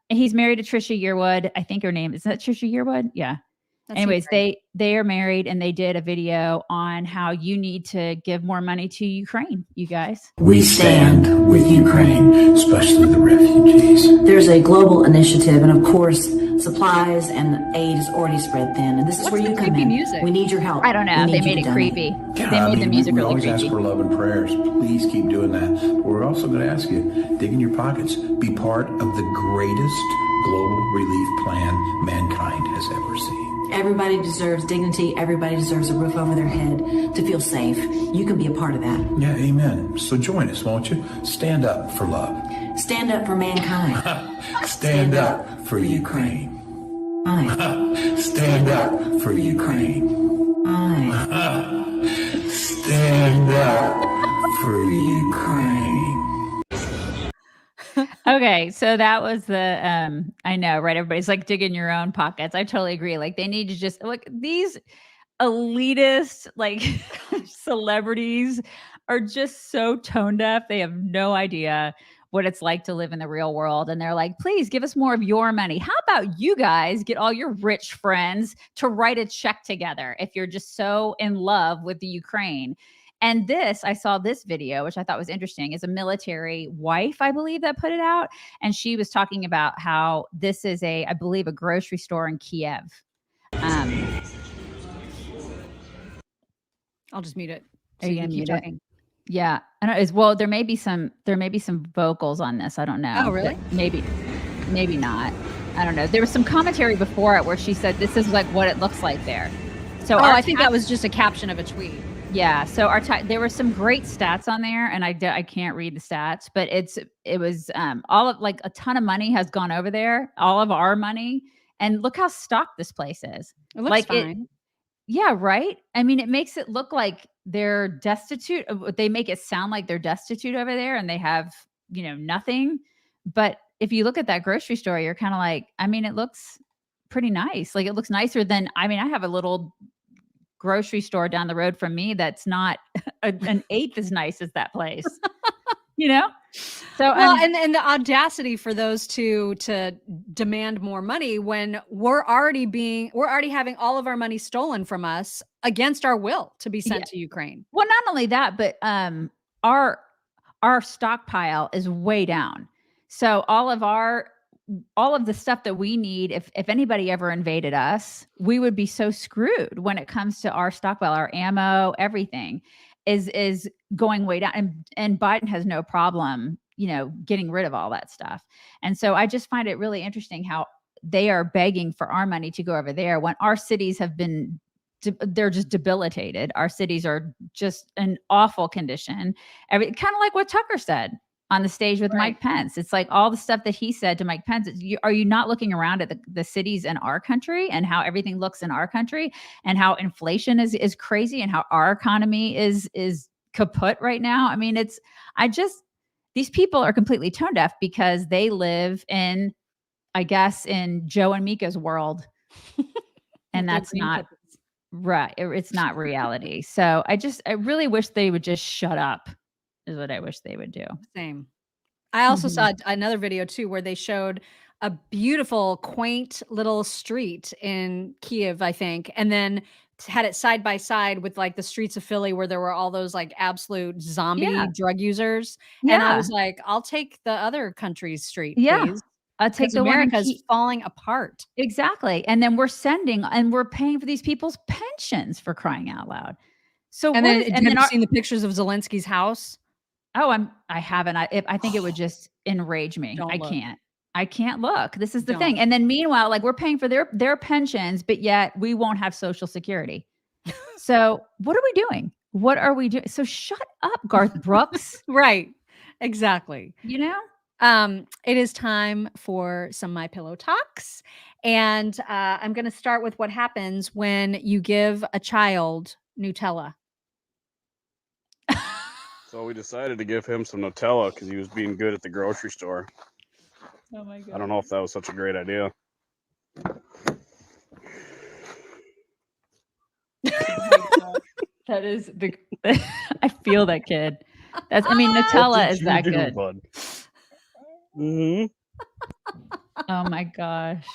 He's married to Trisha Yearwood. I think her name is that Trisha Yearwood. Yeah. That's Anyways, Ukraine. they are married, and they did a video on how you need to give more money to Ukraine, you guys. We stand with Ukraine, especially the refugees. There's a global initiative, and of course, supplies and aid is already spread thin. And this is where you come in. Music? We need your help. I don't know. They made it creepy. Yeah, They made the music we really always creepy. ask for love and prayers. Please keep doing that. But we're also going to ask you, dig in your pockets. Be part of the greatest global relief plan mankind has ever seen. Everybody deserves dignity. Everybody deserves a roof over their head to feel safe. You can be a part of that. Yeah, amen. So join us, won't you? Stand up for love. Stand up for mankind. Stand up for Ukraine. Aye. Stand up for Ukraine. Aye. Stand up for Ukraine. Okay, so that was the I know, right? Everybody's like, dig in your own pockets. I totally agree. Like, they need to just look, these elitist like celebrities are just so tone deaf. They have no idea what it's like to live in the real world. And they're like, please give us more of your money. How about you guys get all your rich friends to write a check together if you're just so in love with the Ukraine? And this, I saw this video, which I thought was interesting, is a military wife, I believe, that put it out. And she was talking about how this is I believe, a grocery store in Kiev. I'll just mute it. Are you gonna mute talking? it? Yeah. I don't, well, there may be some vocals on this. I don't know. Oh, really? Maybe not. I don't know. There was some commentary before it where she said, this is like what it looks like there. So I think that was just a caption of a tweet. Yeah. So there were some great stats on there, and I can't read the stats, but it was all of, like, a ton of money has gone over there, all of our money, and look how stocked this place is. It looks like fine. Yeah, right. I mean, it makes it look like they're destitute. They make it sound like they're destitute over there, and they have nothing. But if you look at that grocery store, you're kind of like, I mean, it looks pretty nice. Like, it looks nicer than, I mean, I have a little grocery store down the road from me that's not an eighth as nice as that place. So well, and the audacity for those two to demand more money when we're already having all of our money stolen from us against our will to be sent to Ukraine. Well, not only that, but our stockpile is way down. So all of the stuff that we need, if anybody ever invaded us, we would be so screwed when it comes to our stockpile, our ammo, everything is going way down. And Biden has no problem, getting rid of all that stuff. And so I just find it really interesting how they are begging for our money to go over there when our cities have been, they're just debilitated. Our cities are just in awful condition. Kind of like what Tucker said on the stage with Mike Pence. It's like all the stuff that he said to Mike Pence. Are you not looking around at the cities in our country and how everything looks in our country and how inflation is crazy and how our economy is kaput right now? I mean, these people are completely tone deaf because they live in, I guess, in Joe and Mika's world. And that's not right. It's not reality. So I really wish they would just shut up. Is what I wish they would do. Same. I also saw another video too, where they showed a beautiful, quaint little street in Kiev, I think, and then had it side by side with like the streets of Philly where there were all those like absolute zombie drug users. And I was like, I'll take the other country's street, please. I'll take the America's falling apart. Exactly. And then we're paying for these people's pensions, for crying out loud. So and then have you seen the pictures of Zelensky's house? Oh, I haven't. I think it would just enrage me. I can't look. This is the thing. And then meanwhile, like, we're paying for their pensions, but yet we won't have Social Security. So what are we doing? What are we doing? So shut up, Garth Brooks. Right. Exactly. It is time for some MyPillow talks. And I'm going to start with what happens when you give a child Nutella. So we decided to give him some Nutella because he was being good at the grocery store. Oh my God. I don't know if that was such a great idea. That is I feel that kid. Nutella is that good. Bud? Oh my gosh.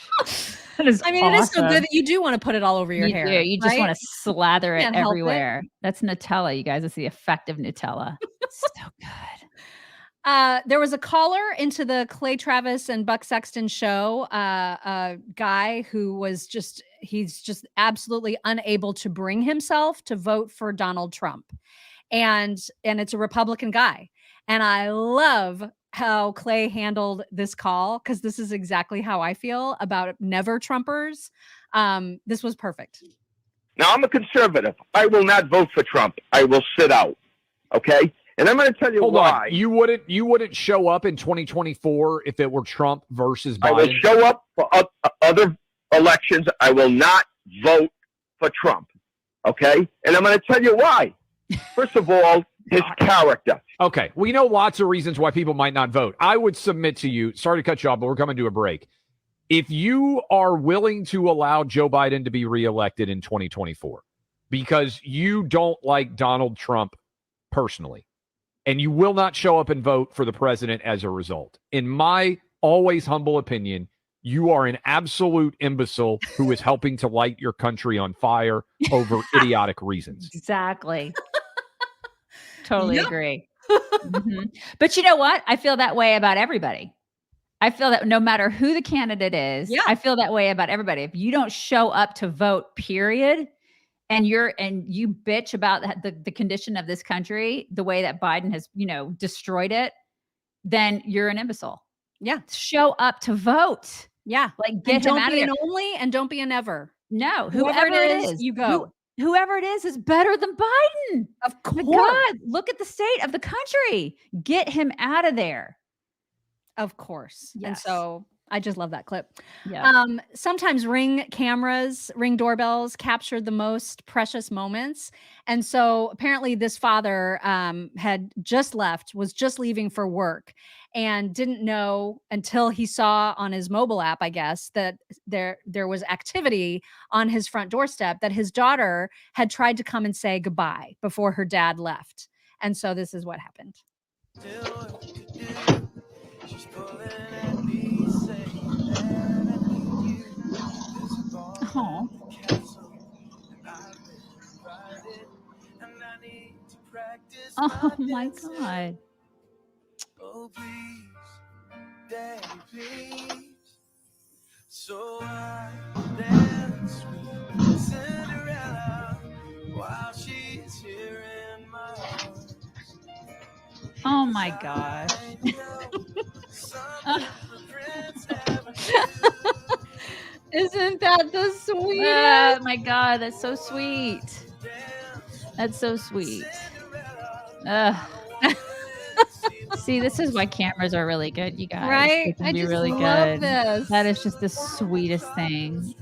That is I mean, it is so awesome. good that you do want to put it all over your You hair. do. You just right? want to slather it Can't help it. everywhere. That's Nutella, you guys. It's the effect of Nutella. So good. There was a caller into the Clay Travis and Buck Sexton show, a guy who was he's just absolutely unable to bring himself to vote for Donald Trump. And it's a Republican guy. And I love how Clay handled this call, because this is exactly how I feel about never Trumpers. This was perfect. Now, I'm a conservative. I will not vote for Trump. I will sit out. Okay? And I'm going to tell you why. On. You wouldn't show up in 2024 if it were Trump versus Biden? I will show up for other elections. I will not vote for Trump. Okay? And I'm going to tell you why. First of all, his character. Okay. We know lots of reasons why people might not vote. I would submit to you, sorry to cut you off, but we're coming to a break. If you are willing to allow Joe Biden to be reelected in 2024 because you don't like Donald Trump personally, and you will not show up and vote for the president as a result, in my always humble opinion, you are an absolute imbecile who is helping to light your country on fire over idiotic reasons. Exactly. Totally agree. But you know what? I feel that way about everybody. I feel that no matter who the candidate is, I feel that way about everybody. If you don't show up to vote, period, and you bitch about the condition of this country, the way that Biden has, destroyed it, then you're an imbecile. Yeah. Show up to vote. Yeah. Like get him out of there. Don't be an only and don't be a never. No, whoever it is, you go. Whoever it is better than Biden. Of course. God, look at the state of the country. Get him out of there. Of course. Yes. And so I just love that clip. Yeah. Sometimes Ring doorbells capture the most precious moments. And so apparently this father had just was just leaving for work and didn't know until he saw on his mobile app, I guess, that there was activity on his front doorstep, that his daughter had tried to come and say goodbye before her dad left. And so this is what happened. Oh. Oh my God. Oh, please, Daddy, please. So I dance with Cinderella while she's here in my arms. Oh my gosh. Isn't that the sweetest? Oh my God, that's so sweet. That's so sweet. See, this is why cameras are really good, you guys. Right? They can I be just really love good. this. That is just the sweetest thing.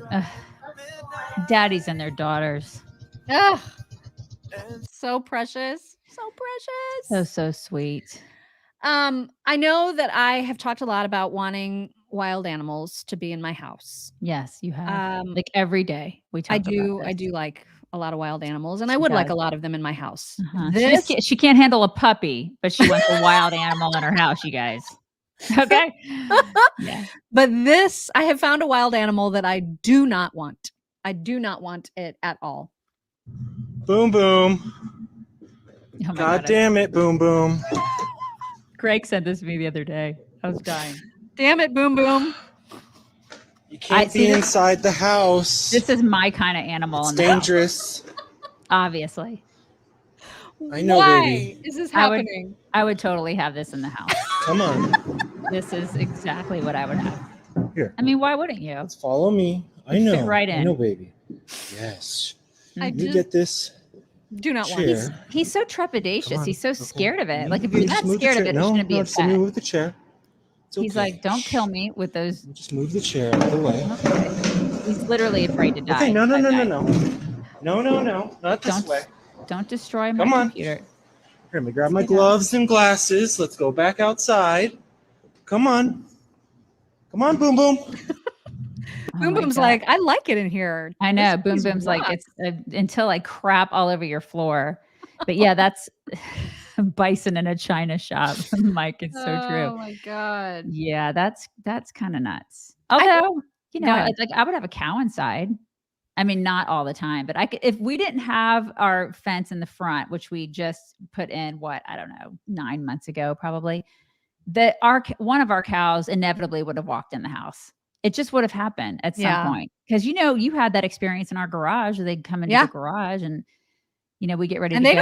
Daddies and their daughters. Ugh. So precious. So precious. So sweet. I know that I have talked a lot about wanting wild animals to be in my house. Yes, you have. Like every day we talk about this. I do like a lot of wild animals, and I would like a lot of them in my house. She can't handle a puppy, but she wants a wild animal in her house, you guys. Okay. Yeah. But I have found a wild animal that I do not want. I do not want it at all. Boom, boom. Oh God damn it, boom, boom. Greg sent this to me the other day. I was dying. Damn it, boom, boom. You can't be inside the house. This is my kind of animal. It's in the house. dangerous. Obviously. I know, Why baby. is this happening? I would totally have this in the house. Come on. This is exactly what I would have. Here. I mean, why wouldn't you? Let's follow me. I know. Fit right in. I know, baby. Yes. I You get this. do not want chair. it. He's so trepidatious. He's so scared of it. Like if you're Just that move the scared of chair. it, it shouldn't be a just let me pet. move the chair. It's He's okay. like, don't kill me with those. Just move the chair out of the way. Okay. He's literally afraid to die. Okay, no. That guy. No. Not this way. Don't destroy my Come on. computer. Here, let me grab my gloves and glasses. Let's go back outside. Come on. Come on, Boom Boom. Boom Boom's like, I like it in here. I know. This Boom place Boom's like, rocks. it's until I crap all over your floor. But yeah, that's Bison in a china shop. Mike, it's so true. Oh my God. Yeah, that's kind of nuts. Although, I would have a cow inside. I mean, not all the time, but if we didn't have our fence in the front, which we just put in, I don't know, 9 months ago, probably, one of our cows inevitably would have walked in the house. It just would have happened at some point. Because, you had that experience in our garage. They'd come into the garage and, we get ready to go. They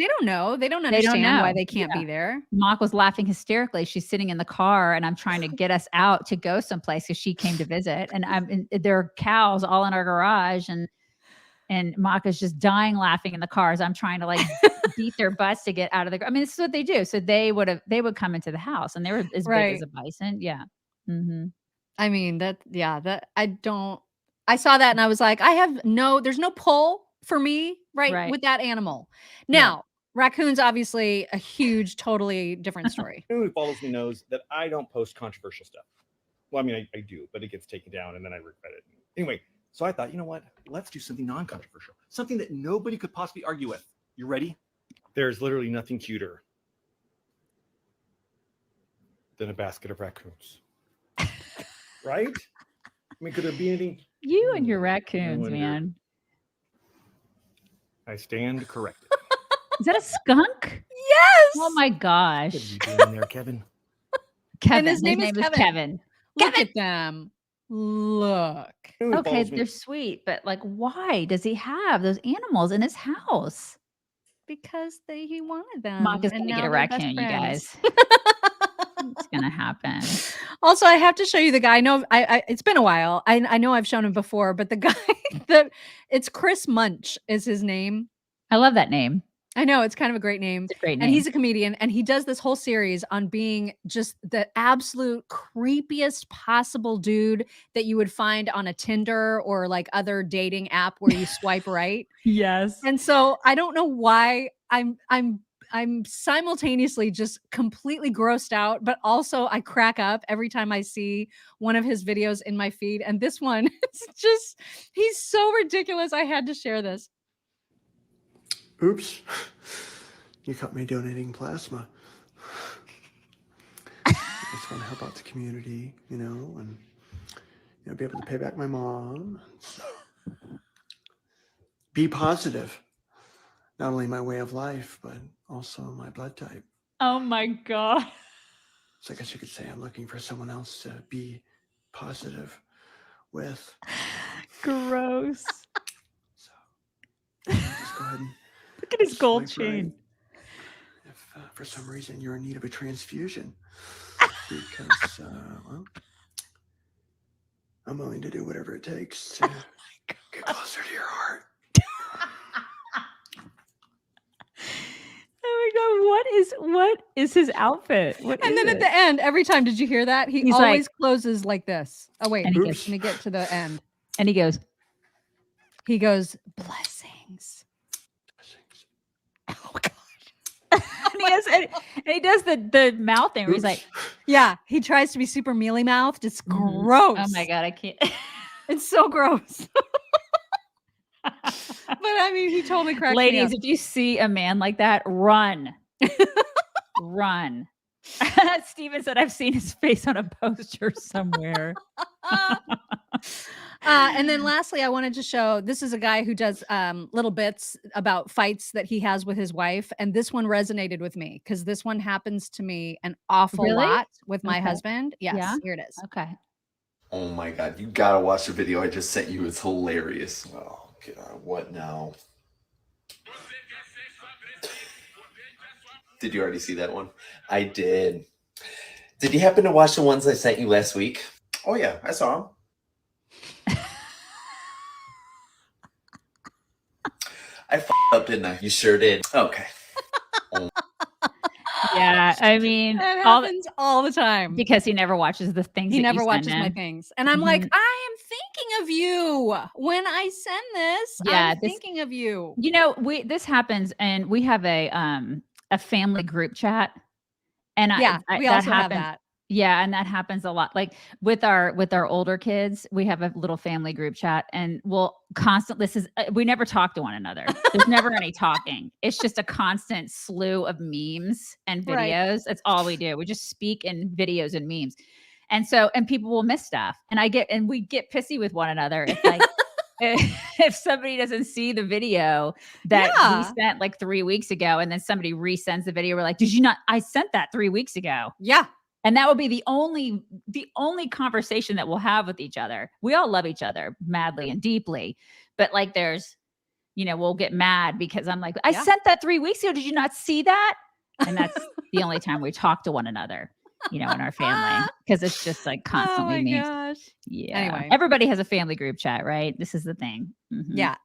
don't know. They don't understand why they can't be there. Mock was laughing hysterically. She's sitting in the car and I'm trying to get us out to go someplace because she came to visit. And there are cows all in our garage and Mock is just dying laughing in the cars. I'm trying to beat their butts to get out of the. I mean, this is what they do. So they would come into the house and they were as big as a bison. Yeah. Mm-hmm. I mean, I saw that and I was like, there's no pull for me with that animal. Now, raccoons, obviously a huge, totally different story. Anyone who follows me knows that I don't post controversial stuff. Well, I mean, I do, but it gets taken down and then I regret it. Anyway, so I thought, you know what? Let's do something non-controversial, something that nobody could possibly argue with. You ready? There's literally nothing cuter than a basket of raccoons. Right? I mean, could there be anything? You and your raccoons, man. I stand corrected. Is that a skunk? Yes. Oh my gosh. What are you doing there, Kevin? Kevin. And his name is Kevin. Look at them. Look. Okay, they're sweet, but why does he have those animals in his house? Because he wanted them. Mock is going to get a raccoon, you guys. It's going to happen. Also, I have to show you the guy. I know it's been a while. I know I've shown him before, but the guy it's Chris Munch is his name. I love that name. I know, it's kind of a great name. It's a great name. And he's a comedian and he does this whole series on being just the absolute creepiest possible dude that you would find on a Tinder or other dating app where you swipe right. Yes. And so I don't know why I'm simultaneously just completely grossed out, but also I crack up every time I see one of his videos in my feed. And this one, he's so ridiculous. I had to share this. Oops. You caught me donating plasma. I just want to help out the community, and be able to pay back my mom. So, be positive. Not only my way of life, but also my blood type. Oh my God. So I guess you could say I'm looking for someone else to be positive with. Gross. So just go ahead and look at his gold chain. Right. If for some reason you're in need of a transfusion, because I'm willing to do whatever it takes to get closer to your heart. Oh my God, what is his outfit? And then at the end, every time, did you hear that? He's always closes like this. Oh wait, let me get to the end. And he goes, blessings. Oh God. and he does the mouth thing where he's like, yeah, he tries to be super mealy mouthed. It's gross. Oh my God, I can't. It's so gross. But I mean, he totally cracked me up. Ladies, if you see a man like that, run. Run. Steven said, I've seen his face on a poster somewhere. And then lastly, I wanted to show, this is a guy who does little bits about fights that he has with his wife. And this one resonated with me because this one happens to me an awful lot with my husband. Yes, yeah? Here it is. Okay. Oh my God, you gotta watch the video I just sent you. It's hilarious. Oh God, what now? Did you already see that one? I did. Did you happen to watch the ones I sent you last week? Oh yeah, I saw them. I f***ed up, didn't I? You sure did. Okay. Yeah, I mean, that happens all the time because he never watches the things. He never watches my things, and I'm like, I am thinking of you when I send this. Yeah, I'm thinking of you. You know, this happens, and we have a family group chat, and we also have that. Yeah, and that happens a lot. Like with our older kids, we have a little family group chat, and we'll constantly. We never talk to one another. There's never any talking. It's just a constant slew of memes and videos. Right. That's all we do. We just speak in videos and memes, and people will miss stuff, and we get pissy with one another. It's like. If somebody doesn't see the video that we sent like 3 weeks ago, and then somebody resends the video, we're like, did you not? I sent that 3 weeks ago. Yeah. And that will be the only conversation that we'll have with each other. We all love each other madly and deeply, but like there's, we'll get mad because I'm like, I sent that 3 weeks ago. Did you not see that? And that's the only time we talk to one another. In our family, because it's just like constantly memes. Gosh. Yeah. Anyway, everybody has a family group chat, right? This is the thing. Mm-hmm. Yeah.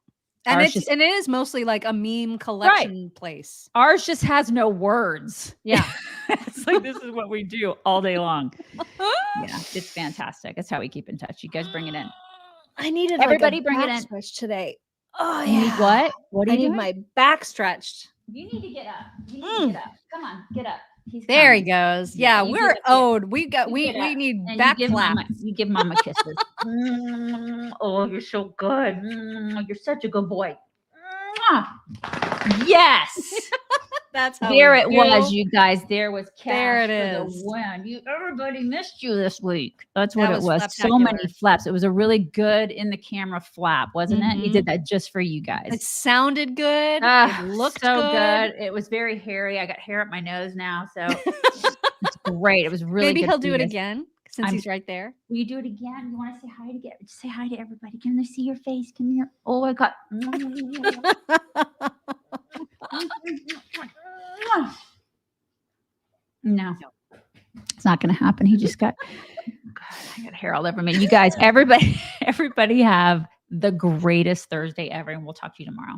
And it is mostly like a meme collection place. Ours just has no words. Yeah. It's like, this is what we do all day long. Yeah. It's fantastic. That's how we keep in touch. You guys bring it in. I needed everybody like a bring back it in. Stretch today. Oh you need what? What do you I need my back stretched. You need to get up. You need to get up. Come on, get up. There he goes. Yeah, we're owed. We need back flaps. You give mama kisses. Oh, you're so good. You're such a good boy. Yes. That's how there it was, you guys. There was cash there it for is. The win. Everybody missed you this week. That's what it was. So many flaps. It was a really good in the camera flap, wasn't it? He did that just for you guys. It sounded good. It looked so good. It was very hairy. I got hair up my nose now, so it's great. It was really Maybe good. He'll do it again since he's right there. Will you do it again? You want to say hi to just say hi to everybody? Can they see your face? Come here. Oh, I got. No, it's not going to happen. He just got. God, I got hair all over me. You guys, everybody have the greatest Thursday ever, and we'll talk to you tomorrow.